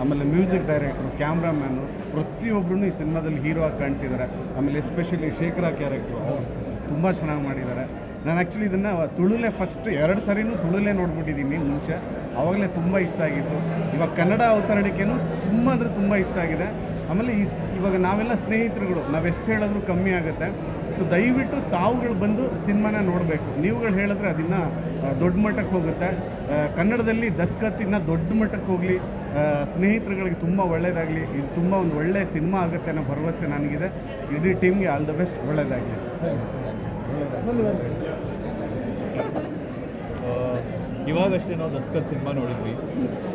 ಆಮೇಲೆ ಮ್ಯೂಸಿಕ್ ಡೈರೆಕ್ಟ್ರು, ಕ್ಯಾಮ್ರಾಮ್ಯಾನು ಪ್ರತಿಯೊಬ್ಬರೂ ಈ ಸಿನಿಮಾದಲ್ಲಿ ಹೀರೋ ಆಗಿ ಕಾಣಿಸಿದ್ದಾರೆ. ಆಮೇಲೆ ಎಸ್ಪೆಷಲಿ ಶೇಖರ ಕ್ಯಾರೆಕ್ಟ್ರು ಅವ್ರು ತುಂಬ ಚೆನ್ನಾಗಿ ಮಾಡಿದ್ದಾರೆ. ನಾನು ಆ್ಯಕ್ಚುಲಿ ಇದನ್ನು ತುಳುಲೇ ಫಸ್ಟ್ 2 ಸರಿನೂ ತುಳುಲೇ ನೋಡ್ಬಿಟ್ಟಿದ್ದೀನಿ ಮುಂಚೆ. ಆವಾಗಲೇ ತುಂಬ ಇಷ್ಟ ಆಗಿತ್ತು. ಇವಾಗ ಕನ್ನಡ ಅವತರಣಿಕೆನೂ ತುಂಬ ಅಂದರೆ ತುಂಬ ಇಷ್ಟ ಆಗಿದೆ. ಆಮೇಲೆ ಇವಾಗ ನಾವೆಲ್ಲ ಸ್ನೇಹಿತರುಗಳು, ನಾವೆಷ್ಟು ಹೇಳಿದ್ರೂ ಕಮ್ಮಿ ಆಗುತ್ತೆ. ಸೊ ದಯವಿಟ್ಟು ತಾವುಗಳು ಬಂದು ಸಿನಿಮಾನ ನೋಡಬೇಕು. ನೀವುಗಳು ಹೇಳಿದ್ರೆ ಅದನ್ನು ದೊಡ್ಡ ಮಟ್ಟಕ್ಕೆ ಹೋಗುತ್ತೆ. ಕನ್ನಡದಲ್ಲಿ ದಸ್ಕತ್ ಇನ್ನೂ ದೊಡ್ಡ ಮಟ್ಟಕ್ಕೆ ಹೋಗಲಿ, ಸ್ನೇಹಿತರುಗಳಿಗೆ ತುಂಬ ಒಳ್ಳೆಯದಾಗಲಿ. ಇದು ತುಂಬ ಒಂದು ಒಳ್ಳೆಯ ಸಿನಿಮಾ ಆಗುತ್ತೆ ಅನ್ನೋ ಭರವಸೆ ನನಗಿದೆ. ಇಡೀ ಟೀಮ್ಗೆ ಆಲ್ ದ ಬೆಸ್ಟ್, ಒಳ್ಳೆಯದಾಗಲಿ. ಇವಾಗಷ್ಟೇ ನಾವು ದಸ್ಕತ್ ಸಿನಿಮಾ ನೋಡಿದ್ವಿ.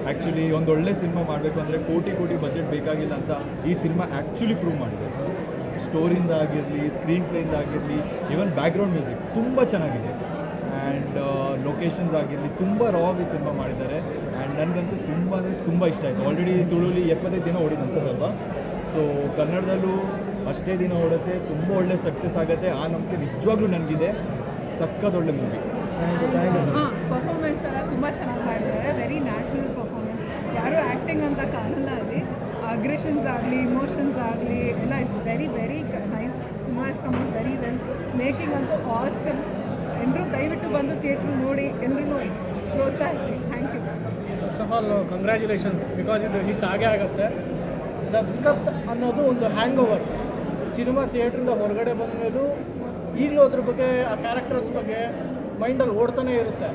ಆ್ಯಕ್ಚುಲಿ ಒಂದು ಒಳ್ಳೆ ಸಿನಿಮಾ ಮಾಡಬೇಕು ಅಂದರೆ ಕೋಟಿ ಬಜೆಟ್ ಬೇಕಾಗಿಲ್ಲ ಅಂತ ಈ ಸಿನಿಮಾ ಆ್ಯಕ್ಚುಲಿ ಪ್ರೂವ್ ಮಾಡಿದೆ. ಸ್ಟೋರಿಂದ ಆಗಿರಲಿ, ಸ್ಕ್ರೀನ್ ಪ್ಲೇಯಿಂದ ಆಗಿರಲಿ, ಈವನ್ ಬ್ಯಾಕ್ಗ್ರೌಂಡ್ ಮ್ಯೂಸಿಕ್ ತುಂಬ ಚೆನ್ನಾಗಿದೆ. ಆ್ಯಂಡ್ ಲೊಕೇಶನ್ಸ್ ಆಗಿರಲಿ ತುಂಬ ರಾವಾಗಿ ಸಿನಿಮಾ ಮಾಡಿದ್ದಾರೆ. ಆ್ಯಂಡ್ ನನಗಂತೂ ತುಂಬ ಅಂದರೆ ತುಂಬ ಇಷ್ಟ ಆಯಿತು. ಆಲ್ರೆಡಿ ತುಳುಲಿ 75 ದಿನ ಓಡಿದ್ದು ಅನ್ಸೋದಲ್ವಾ. ಸೊ ಕನ್ನಡದಲ್ಲೂ ಅಷ್ಟೇ ದಿನ ಓಡುತ್ತೆ, ತುಂಬ ಒಳ್ಳೆ ಸಕ್ಸಸ್ ಆಗುತ್ತೆ. ಆ ನಂಬಿಕೆ ನಿಜವಾಗ್ಲೂ ನನಗಿದೆ. ಸಕ್ಕದೊಳ್ಳೆ ಮೂವಿ. ಪರ್ಫಾರ್ಮೆನ್ಸ್ ಎಲ್ಲ ತುಂಬ ಚೆನ್ನಾಗಿ ಮಾಡಿದ್ದಾರೆ. ವೆರಿ ನ್ಯಾಚುರಲ್ ಪರ್ಫಾರ್ಮೆನ್ಸ್, ಯಾರೂ ಆ್ಯಕ್ಟಿಂಗ್ ಅಂತ ಕಾಣಲ್ಲ ಅಲ್ಲಿ. ಅಗ್ರೆಷನ್ಸ್ ಆಗಲಿ, ಇಮೋಷನ್ಸ್ ಆಗಲಿ ಎಲ್ಲ it's very nice. Cinema is come out very well. Making ಅಂತೂ ಆಸಮ್. ಎಲ್ಲರೂ ದಯವಿಟ್ಟು ಬಂದು ಥಿಯೇಟ್ರ್ ನೋಡಿ, ಎಲ್ಲರೂ ಪ್ರೋತ್ಸಾಹಿಸಿ. Thank you. First of all congratulations, because ಇದು ಹಿಟ್ ಆಗೇ ಆಗುತ್ತೆ. ದಸ್ಕತ್ ಅನ್ನೋದು ಒಂದು ಹ್ಯಾಂಗ್ ಓವರ್. ಸಿನಿಮಾ ಥಿಯೇಟ್ರಿಂದ ಹೊರಗಡೆ ಬಂದ ಮೇಲೂ ಈಗಲೂ ಅದ್ರ ಬಗ್ಗೆ, ಆ ಕ್ಯಾರೆಕ್ಟರ್ಸ್ ಬಗ್ಗೆ ಮೈಂಡಲ್ಲಿ ಓಡ್ತಾನೆ ಇರುತ್ತೆ.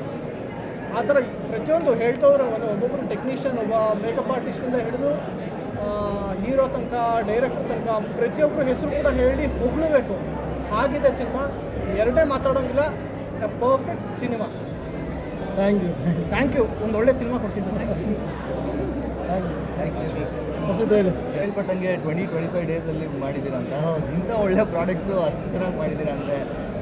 ಆ ಥರ ಪ್ರತಿಯೊಂದು ಹೇಳ್ತವ್ರೆ. ಒಬ್ಬೊಬ್ಬರು ಟೆಕ್ನಿಷಿಯನ್, ಒಬ್ಬ ಮೇಕಪ್ ಆರ್ಟಿಸ್ಟಿಂದ ಹಿಡಿದು ಹೀರೋ ತನಕ, ಡೈರೆಕ್ಟರ್ ತನಕ ಪ್ರತಿಯೊಬ್ಬರು ಹೆಸರು ಕೂಡ ಹೇಳಿ ಹೊಗಳಬೇಕು. ಆಗಿದೆ ಸಿನಿಮಾ, ಎರಡೇ ಮಾತಾಡೋಂಗಿಲ್ಲ. Perfect cinema. Thank you. ಒಂದು ಒಳ್ಳೆ ಸಿನಿಮಾ ಕೊಟ್ಟಿದ್ದು. ಹೇಳ್ಕೊಟ್ಟಂಗೆ 20-25 ಡೇಸಲ್ಲಿ ಮಾಡಿದ್ದೀರಾ ಅಂತ. ಇಂಥ ಒಳ್ಳೆ ಪ್ರಾಡಕ್ಟು ಅಷ್ಟು ಚೆನ್ನಾಗಿ ಮಾಡಿದ್ದೀರಾ ಅಂದರೆ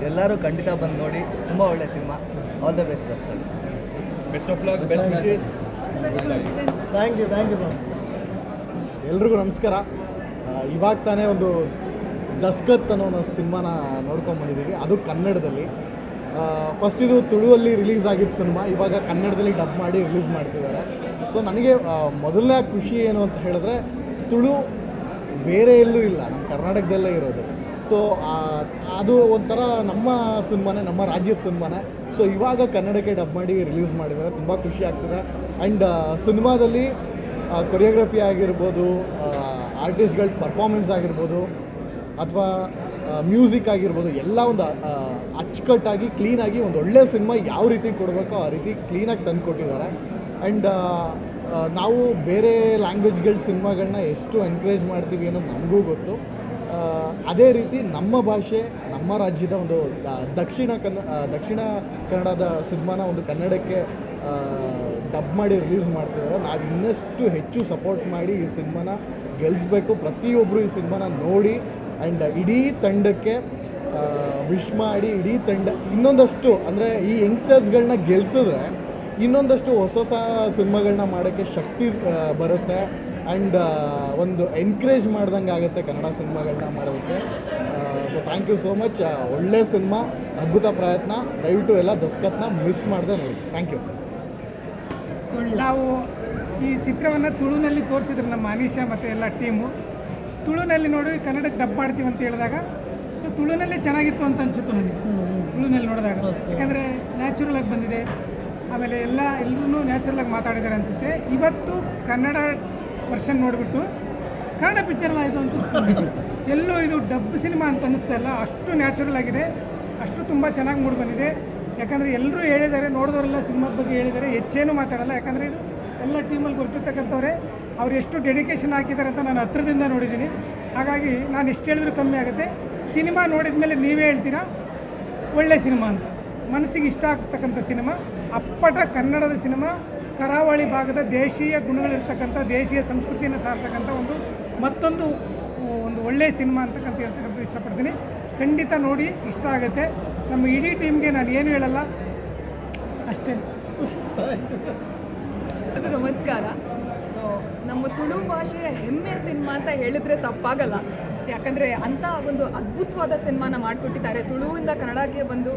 ಎಲ್ಲರೂ ಖಂಡಿತ ಬಂದು ನೋಡಿ. ತುಂಬ ಒಳ್ಳೆ cinema. All the best Daskath. Best of luck, best wishes. Thank you so much. ಎಲ್ರಿಗೂ ನಮಸ್ಕಾರ. ಇವಾಗ ತಾನೇ ಒಂದು ದಸ್ಕತ್ ಅನ್ನೋ ಒಂದು ಸಿನಿಮಾನ ನೋಡ್ಕೊಂಬಂದಿದ್ದೀವಿ, ಅದು ಕನ್ನಡದಲ್ಲಿ. ಫಸ್ಟ್ ಇದು ತುಳುವಲ್ಲಿ ರಿಲೀಸ್ ಆಗಿದ್ದ ಸಿನಿಮಾ, ಇವಾಗ ಕನ್ನಡದಲ್ಲಿ ಡಬ್ ಮಾಡಿ ರಿಲೀಸ್ ಮಾಡ್ತಿದ್ದಾರೆ. ಸೊ ನನಗೆ ಮೊದಲನೇ ಖುಷಿ ಏನು ಅಂತ ಹೇಳಿದ್ರೆ, ತುಳು ಬೇರೆ ಎಲ್ಲೂ ಇಲ್ಲ, ನಮ್ಮ ಕರ್ನಾಟಕದಲ್ಲೇ ಇರೋದು. ಸೊ ಅದು ಒಂಥರ ನಮ್ಮ ಸಿನಿಮಾನೇ, ನಮ್ಮ ರಾಜ್ಯದ ಸಿನಿಮಾನೇ. ಸೊ ಇವಾಗ ಕನ್ನಡಕ್ಕೆ ಡಬ್ ಮಾಡಿ ರಿಲೀಸ್ ಮಾಡಿದ್ದಾರೆ, ತುಂಬ ಖುಷಿ ಆಗ್ತಿದೆ. ಆ್ಯಂಡ್ ಸಿನಿಮಾದಲ್ಲಿ ಕೊರಿಯೋಗ್ರಫಿ ಆಗಿರ್ಬೋದು, ಆರ್ಟಿಸ್ಟ್ಗಳ ಪರ್ಫಾರ್ಮೆನ್ಸ್ ಆಗಿರ್ಬೋದು, ಅಥವಾ ಮ್ಯೂಸಿಕ್ ಆಗಿರ್ಬೋದು, ಎಲ್ಲ ಒಂದು ಅಚ್ಚುಕಟ್ಟಾಗಿ ಕ್ಲೀನಾಗಿ ಒಂದು ಒಳ್ಳೆಯ ಸಿನಿಮಾ ಯಾವ ರೀತಿ ಕೊಡಬೇಕೋ ಆ ರೀತಿ ಕ್ಲೀನಾಗಿ ತಂದು ಕೊಟ್ಟಿದ್ದಾರೆ. ಆ್ಯಂಡ್ ನಾವು ಬೇರೆ ಲ್ಯಾಂಗ್ವೇಜ್ಗಳ ಸಿನಿಮಾಗಳನ್ನ ಎಷ್ಟು ಎನ್ಕರೇಜ್ ಮಾಡ್ತೀವಿ ಅನ್ನೋದು ನಮಗೂ ಗೊತ್ತು. ಅದೇ ರೀತಿ ನಮ್ಮ ಭಾಷೆ, ನಮ್ಮ ರಾಜ್ಯದ ಒಂದು ದಕ್ಷಿಣ ಕನ್ನಡದ ಸಿನಿಮಾನ ಒಂದು ಕನ್ನಡಕ್ಕೆ ಡಬ್ ಮಾಡಿ ರಿಲೀಸ್ ಮಾಡ್ತಿದ್ದಾರೆ. ನಾವು ಇನ್ನಷ್ಟು ಹೆಚ್ಚು ಸಪೋರ್ಟ್ ಮಾಡಿ ಈ ಸಿನಿಮಾನ ಗೆಲ್ಲಿಸ್ಬೇಕು. ಪ್ರತಿಯೊಬ್ಬರು ಈ ಸಿನಿಮಾನ ನೋಡಿ ಆ್ಯಂಡ್ ಇಡೀ ತಂಡಕ್ಕೆ ವಿಶ್ ಮಾಡಿ, ಇಡೀ ತಂಡ ಇನ್ನೊಂದಷ್ಟು ಅಂದರೆ ಈ ಯಂಗ್ಸ್ಟರ್ಸ್ಗಳನ್ನ ಗೆಲ್ಸಿದ್ರೆ ಇನ್ನೊಂದಷ್ಟು ಹೊಸ ಸಿನಿಮಾಗಳನ್ನ ಮಾಡೋಕ್ಕೆ ಶಕ್ತಿ ಬರುತ್ತೆ. ಆ್ಯಂಡ್ ಒಂದು ಎನ್ಕರೇಜ್ ಮಾಡ್ದಂಗೆ ಆಗುತ್ತೆ ಕನ್ನಡ ಸಿನಿಮಾಗಳನ್ನ ಮಾಡೋದಕ್ಕೆ. So thank you so much. ಒಳ್ಳೆ ಸಿನಿಮಾ, ಅದ್ಭುತ ಪ್ರಯತ್ನ. ದಯವಿಟ್ಟು ಎಲ್ಲ ದಸ್ಕತ್ನ ಮಿಸ್ ಮಾಡದೆ ನೋಡಿ. Thank you. ನಾವು ಈ ಚಿತ್ರವನ್ನು ತುಳುನಲ್ಲಿ ತೋರಿಸಿದ್ರು ನಮ್ಮ ಅನೀಶಾ ಮತ್ತು ಎಲ್ಲ ಟೀಮು. ತುಳುನಲ್ಲಿ ನೋಡಿ ಕನ್ನಡಕ್ಕೆ ಡಬ್ ಮಾಡ್ತೀವಿ ಅಂತ ಹೇಳಿದಾಗ, ಸೊ ತುಳುನಲ್ಲೇ ಚೆನ್ನಾಗಿತ್ತು ಅಂತ ಅನಿಸುತ್ತೆ ನನಗೆ ತುಳುನಲ್ಲಿ ನೋಡಿದಾಗ. ಯಾಕಂದರೆ ನ್ಯಾಚುರಲಾಗಿ ಬಂದಿದೆ, ಆಮೇಲೆ ಎಲ್ಲರೂ ನ್ಯಾಚುರಲಾಗಿ ಮಾತಾಡಿದ್ದಾರೆ ಅನಿಸುತ್ತೆ. ಇವತ್ತು ಕನ್ನಡ ವರ್ಷನ್ ನೋಡಿಬಿಟ್ಟು ಕನ್ನಡ ಪಿಕ್ಚರ್ನ ಆಯಿತು ಅಂತ ಎಲ್ಲೂ ಇದು ಡಬ್ ಸಿನಿಮಾ ಅಂತ ಅನ್ನಿಸ್ತಾ ಇಲ್ಲ. ಅಷ್ಟು ನ್ಯಾಚುರಲ್ ಆಗಿದೆ, ಅಷ್ಟು ತುಂಬ ಚೆನ್ನಾಗಿ ಮೂಡಿ ಬಂದಿದೆ. ಯಾಕಂದರೆ ಎಲ್ಲರೂ ಹೇಳಿದ್ದಾರೆ, ನೋಡಿದವರೆಲ್ಲ ಸಿನಿಮಾದ ಬಗ್ಗೆ ಹೇಳಿದ್ದಾರೆ, ಹೆಚ್ಚೇನು ಮಾತಾಡಲ್ಲ. ಯಾಕಂದರೆ ಇದು ಎಲ್ಲ ಟೀಮಲ್ಲಿ ಗೊತ್ತಿರ್ತಕ್ಕಂಥವ್ರೆ, ಅವ್ರು ಎಷ್ಟು ಡೆಡಿಕೇಶನ್ ಹಾಕಿದ್ದಾರೆ ಅಂತ ನಾನು ಹತ್ರದಿಂದ ನೋಡಿದ್ದೀನಿ. ಹಾಗಾಗಿ ನಾನು ಎಷ್ಟು ಹೇಳಿದ್ರು ಕಮ್ಮಿ ಆಗುತ್ತೆ. ಸಿನಿಮಾ ನೋಡಿದ ಮೇಲೆ ನೀವೇ ಹೇಳ್ತೀರಾ ಒಳ್ಳೆ ಸಿನಿಮಾ ಅಂತ. ಮನಸ್ಸಿಗೆ ಇಷ್ಟ ಆಗ್ತಕ್ಕಂಥ ಸಿನಿಮಾ, ಅಪ್ಪಟ ಕನ್ನಡದ ಸಿನಿಮಾ, ಕರಾವಳಿ ಭಾಗದ ದೇಶೀಯ ಗುಣಗಳಿರ್ತಕ್ಕಂಥ, ದೇಶೀಯ ಸಂಸ್ಕೃತಿಯನ್ನು ಸಾರ್ತಕ್ಕಂಥ ಮತ್ತೊಂದು ಒಳ್ಳೆಯ ಸಿನಿಮಾ ಅಂತಕ್ಕಂತ ಹೇಳ್ತಕ್ಕಂಥ ಇಷ್ಟಪಡ್ತೀನಿ. ಖಂಡಿತ ನೋಡಿ, ಇಷ್ಟ ಆಗುತ್ತೆ. ನಮ್ಮ ಇಡೀ ಟೀಮ್ಗೆ ನಾನು ಏನು ಹೇಳಲ್ಲ, ಅಷ್ಟೇ. ನಮಸ್ಕಾರ. ಸೊ ನಮ್ಮ ತುಳು ಭಾಷೆಯ ಹೆಮ್ಮೆಯ ಸಿನಿಮಾ ಅಂತ ಹೇಳಿದ್ರೆ ತಪ್ಪಾಗಲ್ಲ. ಯಾಕಂದರೆ ಅಂಥ ಒಂದು ಅದ್ಭುತವಾದ ಸಿನಿಮಾನ ಮಾಡಿಕೊಟ್ಟಿದ್ದಾರೆ. ತುಳುವಿಂದ ಕನ್ನಡಕ್ಕೆ ಬಂದು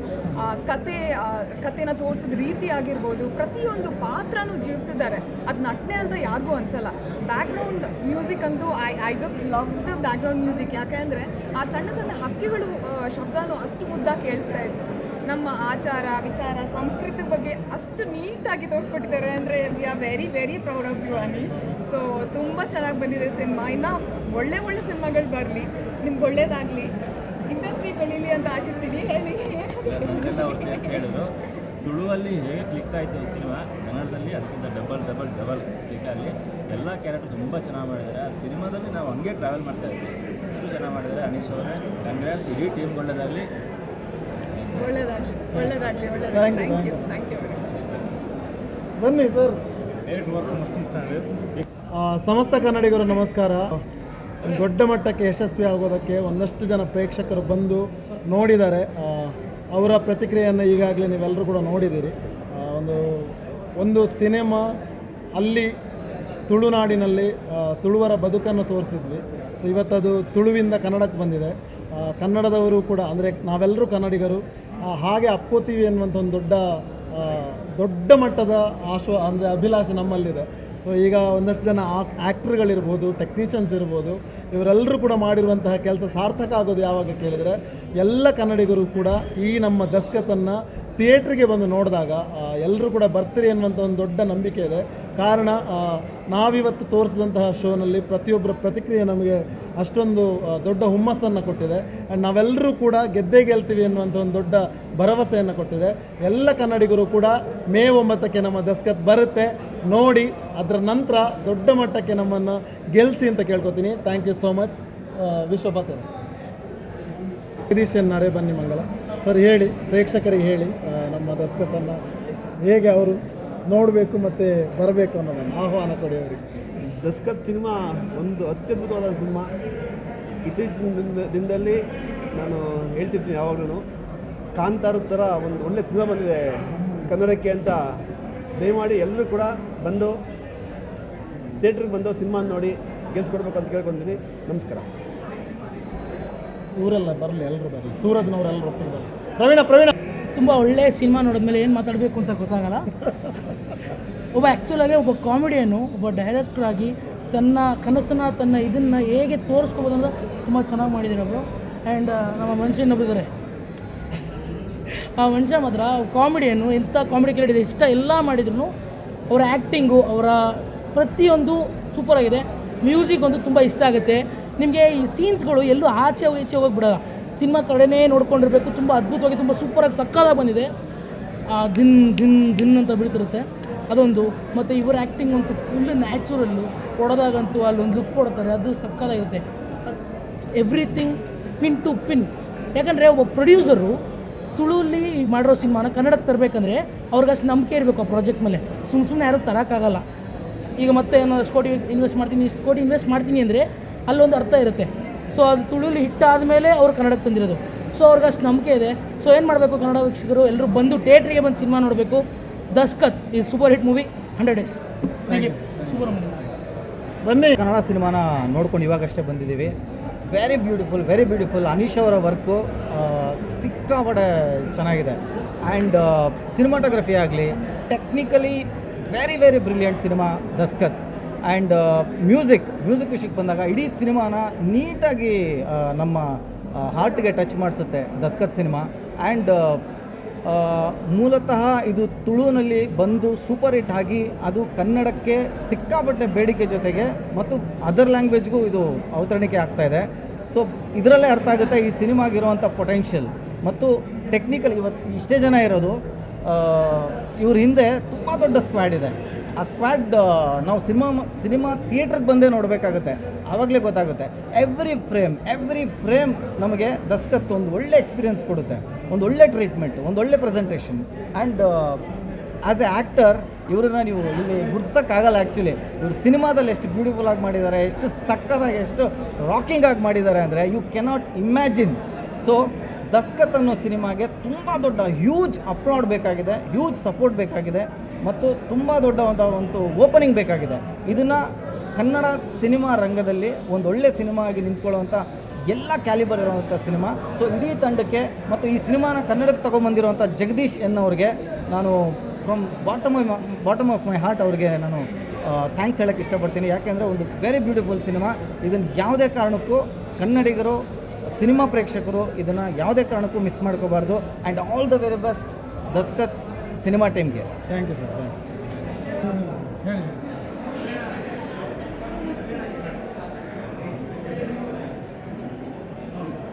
ಕಥೆನ ತೋರಿಸಿದ ರೀತಿ ಆಗಿರ್ಬೋದು, ಪ್ರತಿಯೊಂದು ಪಾತ್ರನೂ ಜೀವಿಸಿದ್ದಾರೆ. ಅದು ನಟನೆ ಅಂತ ಯಾರಿಗೂ ಅನಿಸಲ್ಲ. ಬ್ಯಾಕ್ಗ್ರೌಂಡ್ ಮ್ಯೂಸಿಕ್ ಅಂತೂ I just love the background music. ಯಾಕೆಂದರೆ ಆ ಸಣ್ಣ ಸಣ್ಣ ಹಕ್ಕಿಗಳು ಶಬ್ದನೂ ಅಷ್ಟು ಮುದ್ದಾಗಿ ಕೇಳಿಸ್ತಾ ಇತ್ತು. ನಮ್ಮ ಆಚಾರ ವಿಚಾರ ಸಂಸ್ಕೃತಿ ಬಗ್ಗೆ ಅಷ್ಟು ನೀಟಾಗಿ ತೋರಿಸ್ಕೊಟ್ಟಿದ್ದಾರೆ ಅಂದರೆ we are very very proud of you Ani. So ತುಂಬ ಚೆನ್ನಾಗಿ ಬಂದಿದೆ ಸಿನಿಮಾ. ಇನ್ನು ಒಳ್ಳೆ ಒಳ್ಳೆ ಸಿನಿಮಾಗಳು ಬರಲಿ, ನಿಮ್ಗೆ ಒಳ್ಳೇದಾಗಲಿ, ಇಂಡಸ್ಟ್ರಿ ಬೆಳೀಲಿ ಅಂತ ಆಶಿಸ್ತೀನಿ. ಹೇಳಿ ಹೇಳಿದ್ರು ತುಳುವಲ್ಲಿ ಹೇಗೆ ಕ್ಲಿಕ್ ಆಯಿತು ಸಿನಿಮಾ, ಕನ್ನಡದಲ್ಲಿ ಅದಕ್ಕಿಂತ ಡಬಲ್ ಕ್ಲಿಕ್ ಆಗಲಿ. ಎಲ್ಲ ಕ್ಯಾರೆಕ್ಟರ್ ತುಂಬ ಚೆನ್ನಾಗಿ ಮಾಡಿದ್ದಾರೆ. ಆ ಸಿನಿಮಾದಲ್ಲಿ ನಾವು ಹಂಗೆ ಟ್ರಾವೆಲ್ ಮಾಡ್ತಾ ಇದ್ವಿ, ಅಷ್ಟು ಚೆನ್ನಾಗಿ ಮಾಡಿದ್ದಾರೆ. ಅನೀಶ್ ಅವರೇ ಕಂಗ್ರಾಟ್ಸ್, ಇಡೀ ಟೀಮ್ ಒಳ್ಳೆಯದಾಗಲಿ. Thank you very much. ಬನ್ನಿ ಸರ್. ವರ್ಕ್ ಮಸ್ತ್ ಇಷ್ಟ ಆಗಿದೆ. ಸಮಸ್ತ ಕನ್ನಡಿಗರು ನಮಸ್ಕಾರ. ಒಂದು ದೊಡ್ಡ ಮಟ್ಟಕ್ಕೆ ಯಶಸ್ವಿ ಆಗೋದಕ್ಕೆ ಒಂದಷ್ಟು ಜನ ಪ್ರೇಕ್ಷಕರು ಬಂದು ನೋಡಿದ್ದಾರೆ. ಅವರ ಪ್ರತಿಕ್ರಿಯೆಯನ್ನು ಈಗಾಗಲೇ ನೀವೆಲ್ಲರೂ ಕೂಡ ನೋಡಿದ್ದೀರಿ. ಒಂದು ಸಿನಿಮಾ ಅಲ್ಲಿ ತುಳುನಾಡಿನಲ್ಲಿ ತುಳುವರ ಬದುಕನ್ನು ತೋರಿಸಿದ್ವಿ. ಸೊ ಇವತ್ತದು ತುಳುವಿಂದ ಕನ್ನಡಕ್ಕೆ ಬಂದಿದೆ. ಕನ್ನಡದವರು ಕೂಡ ಅಂದರೆ ನಾವೆಲ್ಲರೂ ಕನ್ನಡಿಗರು ಹಾಗೆ ಅಪ್ಕೋತೀವಿ ಅನ್ನುವಂಥ ಒಂದು ದೊಡ್ಡ ಮಟ್ಟದ ಅಂದರೆ ಅಭಿಲಾಷೆ ನಮ್ಮಲ್ಲಿದೆ. ಸೊ ಈಗ ಒಂದಷ್ಟು ಜನ ಆ್ಯಕ್ಟ್ರ್ಗಳಿರ್ಬೋದು, ಟೆಕ್ನಿಷಿಯನ್ಸ್ ಇರ್ಬೋದು, ಇವರೆಲ್ಲರೂ ಕೂಡ ಮಾಡಿರುವಂತಹ ಕೆಲಸ ಸಾರ್ಥಕ ಆಗೋದು ಯಾವಾಗ ಕೇಳಿದರೆ ಎಲ್ಲ ಕನ್ನಡಿಗರು ಕೂಡ ಈ ನಮ್ಮ ದಸ್ಕತ್ತನ್ನು ಥಿಯೇಟ್ರಿಗೆ ಬಂದು ನೋಡಿದಾಗ ಎಲ್ಲರೂ ಕೂಡ ಬರ್ತೀರಿ ಅನ್ನುವಂಥ ಒಂದು ದೊಡ್ಡ ನಂಬಿಕೆ ಇದೆ. ಕಾರಣ ನಾವಿವತ್ತು ತೋರಿಸಿದಂತಹ ಶೋನಲ್ಲಿ ಪ್ರತಿಯೊಬ್ಬರ ಪ್ರತಿಕ್ರಿಯೆ ನಮಗೆ ಅಷ್ಟೊಂದು ದೊಡ್ಡ ಹುಮ್ಮಸ್ಸನ್ನು ಕೊಟ್ಟಿದೆ. ಆ್ಯಂಡ್ ನಾವೆಲ್ಲರೂ ಕೂಡ ಗೆದ್ದೇ ಗೆಲ್ತೀವಿ ಅನ್ನುವಂಥ ಒಂದು ದೊಡ್ಡ ಭರವಸೆಯನ್ನು ಕೊಟ್ಟಿದೆ. ಎಲ್ಲ ಕನ್ನಡಿಗರು ಕೂಡ ಮೇ 9ಕ್ಕೆ ನಮ್ಮ ದಸ್ಕತ್ ಬರುತ್ತೆ, ನೋಡಿ ಅದರ ನಂತರ ದೊಡ್ಡ ಮಟ್ಟಕ್ಕೆ ನಮ್ಮನ್ನು ಗೆಲ್ಲಿಸಿ ಅಂತ ಕೇಳ್ಕೊತೀನಿ. Thank you so much. Vishwapathan Jagadish ಎನ್ನಾರೆ ಬನ್ನಿ ಮಂಗಲ ಸರ್, ಹೇಳಿ ಪ್ರೇಕ್ಷಕರಿಗೆ ಹೇಳಿ ನಮ್ಮ ದಸ್ಕತ್ತನ್ನು ಹೇಗೆ ಅವರು ನೋಡಬೇಕು ಮತ್ತು ಬರಬೇಕು ಅನ್ನೋದನ್ನು ಆಹ್ವಾನ ಕೊಡಿ ಅವರಿಗೆ. ದಸ್ಕತ್ ಸಿನಿಮಾ ಒಂದು ಅತ್ಯದ್ಭುತವಾದ ಸಿನಿಮಾ. ಇತ್ತೀಚಿನ ದಿನದಲ್ಲಿ ನಾನು ಹೇಳ್ತಿರ್ತೀನಿ ಯಾವಾಗಲೂ, ಕಾಂತಾರದ ಥರ ಒಂದು ಒಳ್ಳೆ ಸಿನಿಮಾ ಬಂದಿದೆ ಕನ್ನಡಕ್ಕೆ ಅಂತ ದಯಮಾಡಿ ಎಲ್ಲರೂ ಕೂಡ ಬಂದು ಥಿಯೇಟ್ರಿಗೆ ಬಂದು ಸಿನಿಮಾ ನೋಡಿ ಗೆಲ್ಸ್ಕೊಡ್ಬೇಕು ಅಂತ ಕೇಳ್ಕೊತೀನಿ. ನಮಸ್ಕಾರ. ಊರೆಲ್ಲ ಬರಲಿ, ಎಲ್ಲರೂ ಬರಲಿ, ಸೂರಜ್ನವರೆಲ್ಲರೂ ಒಟ್ಟಿಗೆ ಬರಲಿ. ಪ್ರವೀಣ ತುಂಬ ಒಳ್ಳೆಯ ಸಿನಿಮಾ ನೋಡಿದ್ಮೇಲೆ ಏನು ಮಾತಾಡಬೇಕು ಅಂತ ಗೊತ್ತಾಗಲ್ಲ. ಒಬ್ಬ ಆ್ಯಕ್ಚುಲಾಗಿ ಒಬ್ಬ ಕಾಮಿಡಿಯನ್ನು ಒಬ್ಬ ಡೈರೆಕ್ಟ್ರ್ ಆಗಿ ತನ್ನ ಕನಸನ್ನು ತನ್ನ ಇದನ್ನು ಹೇಗೆ ತೋರಿಸ್ಕೋಬೋದು ಅನ್ನೋದು ತುಂಬ ಚೆನ್ನಾಗಿ ಮಾಡಿದ್ದಾರೆ ಒಬ್ಬರು. ಆ್ಯಂಡ್ ನಮ್ಮ ಮನುಷ್ಯ ಇನ್ನೊಬ್ಬರಿದ್ದಾರೆ, ಆ ಮನುಷ್ಯ ಮಾತ್ರ ಕಾಮಿಡಿಯನ್ನು ಎಂಥ ಕಾಮಿಡಿ ಕ್ರಿಯೇಟ್ ಇಷ್ಟ ಎಲ್ಲ ಮಾಡಿದ್ರು ಅವರ ಆ್ಯಕ್ಟಿಂಗು ಅವರ ಪ್ರತಿಯೊಂದು ಸೂಪರಾಗಿದೆ. ಮ್ಯೂಸಿಕ್ ಒಂದು ತುಂಬ ಇಷ್ಟ ಆಗುತ್ತೆ. ನಿಮಗೆ ಈ ಸೀನ್ಸ್ಗಳು ಎಲ್ಲೂ ಆಚೆ ಹೋಗಿ ಈಚೆ ಹೋಗೋಕೆ ಬಿಡೋಲ್ಲ, ಸಿನಿಮಾ ಕಡೆನೇ ನೋಡ್ಕೊಂಡಿರಬೇಕು. ತುಂಬ ಅದ್ಭುತವಾಗಿ ತುಂಬ ಸೂಪರಾಗಿ ಸಕ್ಕದಾಗಿ ಬಂದಿದೆ. ದಿನ್ ದಿನ್ ದಿನ್ ಅಂತ ಬೀಳ್ತಿರುತ್ತೆ ಅದೊಂದು. ಮತ್ತು ಇವರ ಆ್ಯಕ್ಟಿಂಗ್ ಅಂತೂ ಫುಲ್ ನ್ಯಾಚುರಲ್ಲು, ಕೊಡೋದಾಗಂತೂ ಅಲ್ಲೊಂದು ಲುಕ್ ಕೊಡ್ತಾರೆ, ಅದು ಸಕ್ಕದಾಗಿರುತ್ತೆ. Everything pin to pin. ಯಾಕಂದರೆ ಒಬ್ಬ ಪ್ರೊಡ್ಯೂಸರು ತುಳುವಲ್ಲಿ ಮಾಡಿರೋ ಸಿನಿಮಾನ ಕನ್ನಡಕ್ಕೆ ತರಬೇಕಂದ್ರೆ ಅವ್ರಿಗೆ ಅಷ್ಟು ನಂಬಿಕೆ ಇರಬೇಕು ಆ ಪ್ರಾಜೆಕ್ಟ್ ಮೇಲೆ. ಸುಮ್ಮನೆ ಯಾರೂ ತರೋಕ್ಕಾಗಲ್ಲ. ಈಗ ಮತ್ತೆ ಏನೋ ಅಷ್ಟು ಕೋಟಿ ಇನ್ವೆಸ್ಟ್ ಮಾಡ್ತೀನಿ ಅಂದರೆ ಅಲ್ಲೊಂದು ಅರ್ಥ ಇರುತ್ತೆ. ಸೊ ಅದು ತುಳುವಲ್ಲಿ ಹಿಟ್ಟಾದಮೇಲೆ ಅವ್ರು ಕನ್ನಡಕ್ಕೆ ತಂದಿರೋದು. ಸೊ ಅವ್ರಿಗೆ ಅಷ್ಟು ನಂಬಿಕೆ ಇದೆ. ಸೊ ಏನು ಮಾಡಬೇಕು ಕನ್ನಡ ವೀಕ್ಷಕರು ಎಲ್ಲರೂ ಬಂದು ಥಿಯೇಟ್ರಿಗೆ ಬಂದು ಸಿನಿಮಾ ನೋಡಬೇಕು. ದಸ್ಕತ್ ಈ super hit movie 100 days. Thank you. Super movie ಬನ್ನಿ. ಕನ್ನಡ ಸಿನಿಮಾನ ನೋಡ್ಕೊಂಡು ಇವಾಗಷ್ಟೇ ಬಂದಿದ್ದೀವಿ. Very beautiful. ಅನೀಶ್ ಅವರ ವರ್ಕು ಸಿಕ್ಕಾಪಟ್ಟೆ ಚೆನ್ನಾಗಿದೆ. ಆ್ಯಂಡ್ ಸಿನಿಮಾಟೋಗ್ರಫಿ ಆಗಲಿ, technically very brilliant cinema Daskath. And music ವಿಷಯಕ್ಕೆ ಬಂದಾಗ ಇಡೀ ಸಿನಿಮಾನ ನೀಟಾಗಿ ನಮ್ಮ ಹಾರ್ಟ್ಗೆ ಟಚ್ ಮಾಡಿಸುತ್ತೆ ದಸ್ಕತ್ ಸಿನಿಮಾ. ಆ್ಯಂಡ್ ಮೂಲತಃ ಇದು ತುಳುವಿನಲ್ಲಿ ಬಂದು ಸೂಪರ್ ಹಿಟ್ ಆಗಿ ಅದು ಕನ್ನಡಕ್ಕೆ ಸಿಕ್ಕಾಪಟ್ಟೆ ಬೇಡಿಕೆ ಜೊತೆಗೆ ಮತ್ತು ಅದರ್ ಲ್ಯಾಂಗ್ವೇಜ್ಗೂ ಇದು ಅವತರಣಿಕೆ ಆಗ್ತಾಯಿದೆ. ಸೊ ಇದರಲ್ಲೇ ಅರ್ಥ ಆಗುತ್ತೆ ಈ ಸಿನಿಮಾಗಿರುವಂಥ ಪೊಟೆನ್ಷಿಯಲ್ ಮತ್ತು ಟೆಕ್ನಿಕಲ್. ಇವತ್ತು ಇಷ್ಟೇ ಜನ ಇರೋದು, ಇವ್ರ ಹಿಂದೆ ತುಂಬ ದೊಡ್ಡ ಸ್ಕ್ವಾಡ್ ಇದೆ. ಆ ಸ್ಕ್ವಾಡ್ ನಾವು ಸಿನಿಮಾ ಥಿಯೇಟ್ರಿಗೆ ಬಂದೇ ನೋಡಬೇಕಾಗುತ್ತೆ, ಆವಾಗಲೇ ಗೊತ್ತಾಗುತ್ತೆ. ಎವ್ರಿ ಫ್ರೇಮ್ ನಮಗೆ ದಸ್ಕತ್ ಒಂದು ಒಳ್ಳೆ ಎಕ್ಸ್ಪೀರಿಯನ್ಸ್ ಕೊಡುತ್ತೆ, ಒಂದು ಒಳ್ಳೆ ಟ್ರೀಟ್ಮೆಂಟ್, ಒಂದು ಒಳ್ಳೆ presentation. And as A actor ಇವ್ರನ್ನ ನೀವು ಇಲ್ಲಿ ಗುರ್ತಿಸೋಕ್ಕಾಗಲ್ಲ. ಆ್ಯಕ್ಚುಲಿ ಇವ್ರು ಸಿನಿಮಾದಲ್ಲಿ ಎಷ್ಟು ಬ್ಯೂಟಿಫುಲ್ಲಾಗಿ ಮಾಡಿದ್ದಾರೆ, ಎಷ್ಟು ಸಕ್ಕತ್ತಾಗಿ, ಎಷ್ಟು ರಾಕಿಂಗಾಗಿ ಮಾಡಿದ್ದಾರೆ ಅಂದರೆ you cannot imagine. So Daskat ಅನ್ನೋ ಸಿನಿಮಾಗೆ ತುಂಬ ದೊಡ್ಡ ಹ್ಯೂಜ್ ಅಪ್ಲೋಡ್ ಬೇಕಾಗಿದೆ, ಹ್ಯೂಜ್ ಸಪೋರ್ಟ್ ಬೇಕಾಗಿದೆ ಮತ್ತು ತುಂಬ ದೊಡ್ಡ ಒಂದು ಓಪನಿಂಗ್ ಬೇಕಾಗಿದೆ. ಇದನ್ನು ಕನ್ನಡ ಸಿನಿಮಾ ರಂಗದಲ್ಲಿ ಒಂದು ಒಳ್ಳೆ ಸಿನಿಮಾ ಆಗಿ ನಿಂತ್ಕೊಳ್ಳುವಂಥ ಎಲ್ಲ ಕ್ಯಾಲಿಬರ್ ಇರುವಂಥ ಸಿನಿಮಾ. ಸೊ ಇಡೀ ತಂಡಕ್ಕೆ ಮತ್ತು ಈ ಸಿನಿಮಾನ ಕನ್ನಡಕ್ಕೆ ತೊಗೊಂಬಂದಿರುವಂಥ ಜಗದೀಶ್ ಎನ್ನೋರಿಗೆ ನಾನು from bottom of my heart ಅವ್ರಿಗೆ ನಾನು ಥ್ಯಾಂಕ್ಸ್ ಹೇಳೋಕ್ಕೆ ಇಷ್ಟಪಡ್ತೀನಿ. ಯಾಕೆಂದರೆ ಒಂದು ವೆರಿ ಬ್ಯೂಟಿಫುಲ್ ಸಿನಿಮಾ. ಇದನ್ನು ಯಾವುದೇ ಕಾರಣಕ್ಕೂ ಕನ್ನಡಿಗರು, ಸಿನಿಮಾ ಪ್ರೇಕ್ಷಕರು ಇದನ್ನು ಯಾವುದೇ ಕಾರಣಕ್ಕೂ ಮಿಸ್ ಮಾಡ್ಕೋಬಾರ್ದು. And all the very best Daskath cinema ಟೀಮ್ಗೆ. Thank you sir, thanks. ಹೇಳಿ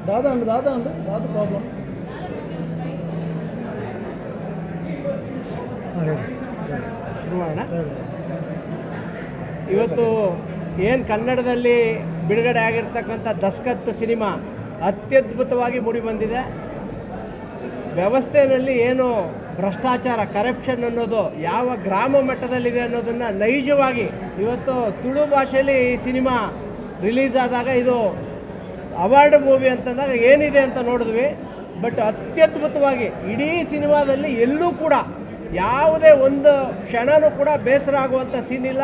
ದಾದ ಪ್ರಾಬ್ಲಮ್. ಶುರು ಮಾಡೋಣ. ಇವತ್ತು ಏನು ಕನ್ನಡದಲ್ಲಿ ಬಿಡುಗಡೆ ಆಗಿರ್ತಕ್ಕಂಥ ದಸ್ಕತ್ ಸಿನಿಮಾ ಅತ್ಯದ್ಭುತವಾಗಿ ಮೂಡಿಬಂದಿದೆ. ವ್ಯವಸ್ಥೆಯಲ್ಲಿ ಏನು ಭ್ರಷ್ಟಾಚಾರ, ಕರಪ್ಷನ್ ಅನ್ನೋದು ಯಾವ ಗ್ರಾಮ ಮಟ್ಟದಲ್ಲಿದೆ ಅನ್ನೋದನ್ನು ನೈಜವಾಗಿ ಇವತ್ತು ತುಳು ಭಾಷೆಯಲ್ಲಿ ಈ ಸಿನಿಮಾ ರಿಲೀಸ್ ಆದಾಗ ಇದು ಅವಾರ್ಡ್ ಮೂವಿ ಅಂತಂದಾಗ ಏನಿದೆ ಅಂತ ನೋಡಿದ್ವಿ. ಬಟ್ ಅತ್ಯದ್ಭುತವಾಗಿ ಇಡೀ ಸಿನಿಮಾದಲ್ಲಿ ಎಲ್ಲೂ ಕೂಡ ಯಾವುದೇ ಒಂದು ಕ್ಷಣನೂ ಕೂಡ ಬೇಸರ ಆಗುವಂಥ ಸೀನ್ ಇಲ್ಲ.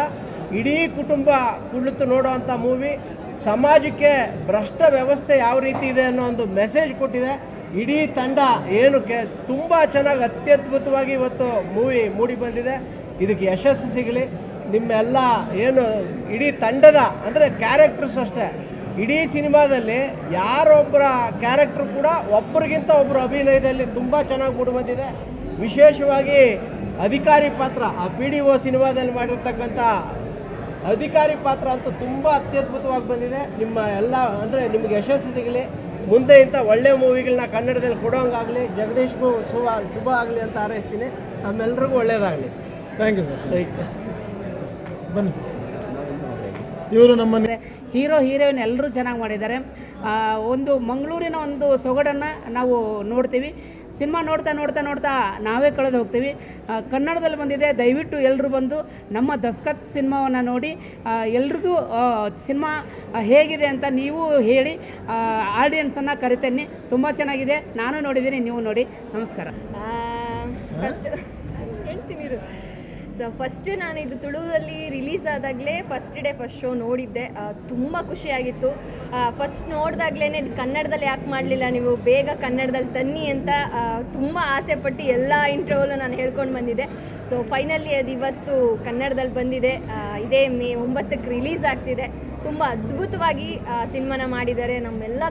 ಇಡೀ ಕುಟುಂಬ ಕುಳಿತು ನೋಡುವಂಥ ಮೂವಿ. ಸಮಾಜಕ್ಕೆ ಭ್ರಷ್ಟ ವ್ಯವಸ್ಥೆ ಯಾವ ರೀತಿ ಇದೆ ಅನ್ನೋ ಒಂದು ಮೆಸೇಜ್ ಕೊಟ್ಟಿದೆ. ಇಡೀ ತಂಡ ಏನು ತುಂಬ ಚೆನ್ನಾಗಿ ಅತ್ಯದ್ಭುತವಾಗಿ ಇವತ್ತು ಮೂವಿ ಮೂಡಿ ಬಂದಿದೆ. ಇದಕ್ಕೆ ಯಶಸ್ಸು ಸಿಗಲಿ. ನಿಮ್ಮೆಲ್ಲ ಏನು ಇಡೀ ತಂಡದ ಅಂದರೆ ಕ್ಯಾರೆಕ್ಟರ್ಸ್ ಅಷ್ಟೇ, ಇಡೀ ಸಿನಿಮಾದಲ್ಲಿ ಯಾರೊಬ್ಬರ ಕ್ಯಾರೆಕ್ಟ್ರು ಕೂಡ ಒಬ್ಬರಿಗಿಂತ ಒಬ್ಬರು ಅಭಿನಯದಲ್ಲಿ ತುಂಬ ಚೆನ್ನಾಗಿ ಮೂಡಿ ಬಂದಿದೆ. ವಿಶೇಷವಾಗಿ ಅಧಿಕಾರಿ ಪಾತ್ರ, ಆ PDO ಸಿನಿಮಾದಲ್ಲಿ ಮಾಡಿರ್ತಕ್ಕಂಥ ಅಧಿಕಾರಿ ಪಾತ್ರ ಅಂತೂ ತುಂಬ ಅತ್ಯದ್ಭುತವಾಗಿ ಬಂದಿದೆ. ನಿಮ್ಮ ಎಲ್ಲ ಅಂದರೆ ನಿಮಗೆ ಯಶಸ್ಸು ಸಿಗಲಿ. ಮುಂದೆ ಇಂಥ ಒಳ್ಳೆಯ ಮೂವಿಗಳನ್ನ ಕನ್ನಡದಲ್ಲಿ ಕೊಡೋಂಗಾಗಲಿ. ಜಗದೀಶ್ಗೂ ಶುಭ ಆಗಲಿ ಅಂತ ಹಾರೈಸ್ತೀನಿ. ನಮ್ಮೆಲ್ಲರಿಗೂ ಒಳ್ಳೆಯದಾಗಲಿ. Thank you sir. ಬನ್ನಿ ಸರ್. ಇವರು ನಮ್ಮ ಹೀರೋ ಹೀರೋಯಿನ್ ಎಲ್ಲರೂ ಚೆನ್ನಾಗಿ ಮಾಡಿದ್ದಾರೆ. ಒಂದು ಮಂಗಳೂರಿನ ಒಂದು ಸೊಗಡನ್ನು ನಾವು ನೋಡ್ತೀವಿ. ಸಿನಿಮಾ ನೋಡ್ತಾ ನೋಡ್ತಾ ನೋಡ್ತಾ ನಾವೇ ಕಳೆದು ಹೋಗ್ತೀವಿ. ಕನ್ನಡದಲ್ಲಿ ಬಂದಿದೆ. ದಯವಿಟ್ಟು ಎಲ್ಲರೂ ಬಂದು ನಮ್ಮ ದಸ್ಕತ್ ಸಿನಿಮಾವನ್ನು ನೋಡಿ ಎಲ್ರಿಗೂ ಸಿನಿಮಾ ಹೇಗಿದೆ ಅಂತ ನೀವು ಹೇಳಿ ಆಡಿಯನ್ಸನ್ನು ಕರಿತೇನೆ. ತುಂಬ ಚೆನ್ನಾಗಿದೆ. ನಾನು ನೋಡಿದ್ದೀನಿ, ನೀವು ನೋಡಿ. ನಮಸ್ಕಾರ. ಫಸ್ಟ್ ಹೇಳ್ತೀನಿ. ಸೊ ಫಸ್ಟು ನಾನು ಇದು ತುಳುವಲ್ಲಿ ರಿಲೀಸ್ ಆದಾಗಲೇ ಫಸ್ಟ್ ಡೇ ಫಸ್ಟ್ ಶೋ ನೋಡಿದ್ದೆ. ತುಂಬ ಖುಷಿಯಾಗಿತ್ತು. ಫಸ್ಟ್ ನೋಡಿದಾಗಲೇ ಕನ್ನಡದಲ್ಲಿ ಯಾಕೆ ಮಾಡಲಿಲ್ಲ ನೀವು, ಬೇಗ ಕನ್ನಡದಲ್ಲಿ ತನ್ನಿ ಅಂತ ತುಂಬ ಆಸೆಪಟ್ಟು ಎಲ್ಲ ಇಂಟರ್ವ್ಯೂಲು ನಾನು ಹೇಳ್ಕೊಂಡು ಬಂದಿದ್ದೆ. ಸೊ ಫೈನಲಿ ಅದು ಇವತ್ತು ಕನ್ನಡದಲ್ಲಿ ಬಂದಿದೆ. ಇದೇ ಮೇ 9ಕ್ಕೆ ರಿಲೀಸ್ ಆಗ್ತಿದೆ. ತುಂಬ ಅದ್ಭುತವಾಗಿ ಸಿನಿಮಾನ ಮಾಡಿದ್ದಾರೆ. ನಮ್ಮೆಲ್ಲ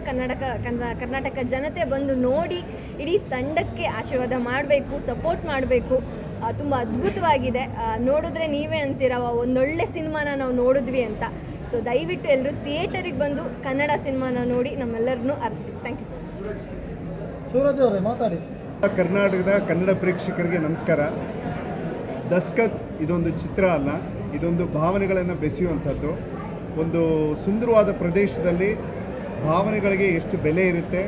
ಕರ್ನಾಟಕ ಜನತೆ ಬಂದು ನೋಡಿ ಇಡೀ ತಂಡಕ್ಕೆ ಆಶೀರ್ವಾದ ಮಾಡಬೇಕು, ಸಪೋರ್ಟ್ ಮಾಡಬೇಕು. ತುಂಬ ಅದ್ಭುತವಾಗಿದೆ. ನೋಡಿದ್ರೆ ನೀವೇ ಅಂತೀರ ಒಂದೊಳ್ಳೆ ಸಿನಿಮಾನ ನಾವು ನೋಡಿದ್ವಿ ಅಂತ. ಸೊ ದಯವಿಟ್ಟು ಎಲ್ಲರೂ ಥಿಯೇಟರಿಗೆ ಬಂದು ಕನ್ನಡ ಸಿನಿಮಾನ ನೋಡಿ ನಮ್ಮೆಲ್ಲರನ್ನೂ ಅರಸಿ. Thank you so much. Suraj ಅವರೇ ಮಾತಾಡಿ. ಕರ್ನಾಟಕದ ಕನ್ನಡ ಪ್ರೇಕ್ಷಕರಿಗೆ ನಮಸ್ಕಾರ. ದಸ್ಕತ್ ಇದೊಂದು ಚಿತ್ರ ಅಲ್ಲ, ಇದೊಂದು ಭಾವನೆಗಳನ್ನು ಬೆಸೆಯುವಂಥದ್ದು. ಒಂದು ಸುಂದರವಾದ ಪ್ರದೇಶದಲ್ಲಿ ಭಾವನೆಗಳಿಗೆ ಎಷ್ಟು ಬೆಲೆ ಇರುತ್ತೆ,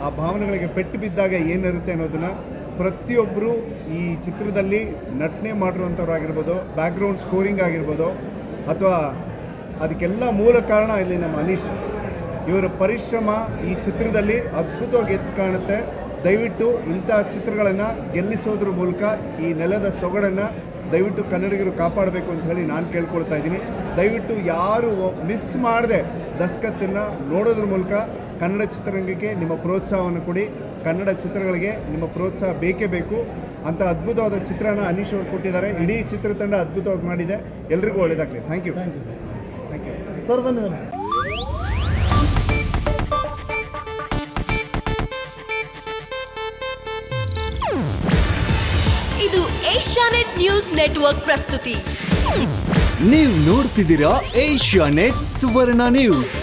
ಆ ಭಾವನೆಗಳಿಗೆ ಪೆಟ್ಟು ಬಿದ್ದಾಗ ಏನಿರುತ್ತೆ ಅನ್ನೋದನ್ನು ಪ್ರತಿಯೊಬ್ಬರು ಈ ಚಿತ್ರದಲ್ಲಿ ನಟನೆ ಮಾಡಿರುವಂಥವ್ರಾಗಿರ್ಬೋದು, ಬ್ಯಾಕ್ಗ್ರೌಂಡ್ ಸ್ಕೋರಿಂಗ್ ಆಗಿರ್ಬೋದು, ಅಥವಾ ಅದಕ್ಕೆಲ್ಲ ಮೂಲ ಕಾರಣ ಇಲ್ಲಿ ನಮ್ಮ ಅನೀಶ್. ಇವರ ಪರಿಶ್ರಮ ಈ ಚಿತ್ರದಲ್ಲಿ ಅದ್ಭುತವಾಗಿ ಎದ್ದು ಕಾಣುತ್ತೆ. ದಯವಿಟ್ಟು ಇಂಥ ಚಿತ್ರಗಳನ್ನು ಗೆಲ್ಲಿಸೋದ್ರ ಮೂಲಕ ಈ ನೆಲದ ಸೊಗಡನ್ನು ದಯವಿಟ್ಟು ಕನ್ನಡಿಗರು ಕಾಪಾಡಬೇಕು ಅಂತ ಹೇಳಿ ನಾನು ಕೇಳ್ಕೊಳ್ತಾ ಇದ್ದೀನಿ. ದಯವಿಟ್ಟು ಯಾರು ಮಿಸ್ ಮಾಡದೆ ದಸ್ಕತ್ತನ್ನು ನೋಡೋದ್ರ ಮೂಲಕ ಕನ್ನಡ ಚಿತ್ರರಂಗಕ್ಕೆ ನಿಮ್ಮ ಪ್ರೋತ್ಸಾಹವನ್ನು ಕೊಡಿ. ಕನ್ನಡ ಚಿತ್ರಗಳಿಗೆ ನಿಮ್ಮ ಪ್ರೋತ್ಸಾಹ ಬೇಕೇ ಬೇಕು. ಅಂಥ ಅದ್ಭುತವಾದ ಚಿತ್ರನ ಅನೀಶ್ ಅವರು ಕೊಟ್ಟಿದ್ದಾರೆ. ಇಡೀ ಚಿತ್ರತಂಡ ಅದ್ಭುತವಾಗಿ ಮಾಡಿದೆ. ಎಲ್ರಿಗೂ ಒಳ್ಳೆಯದಾಗಲಿ. Thank you. Thank you sir. Thank you sir. ಬನ್ನಿ ಬನ್ನಿ. ಇದು ಏಷ್ಯಾನೆಟ್ ನ್ಯೂಸ್ ನೆಟ್ವರ್ಕ್ ಪ್ರಸ್ತುತಿ. ನೀವು ನೋಡ್ತಿದ್ದೀರಾ ಏಷ್ಯಾನೆಟ್ ಸುವರ್ಣ ನ್ಯೂಸ್.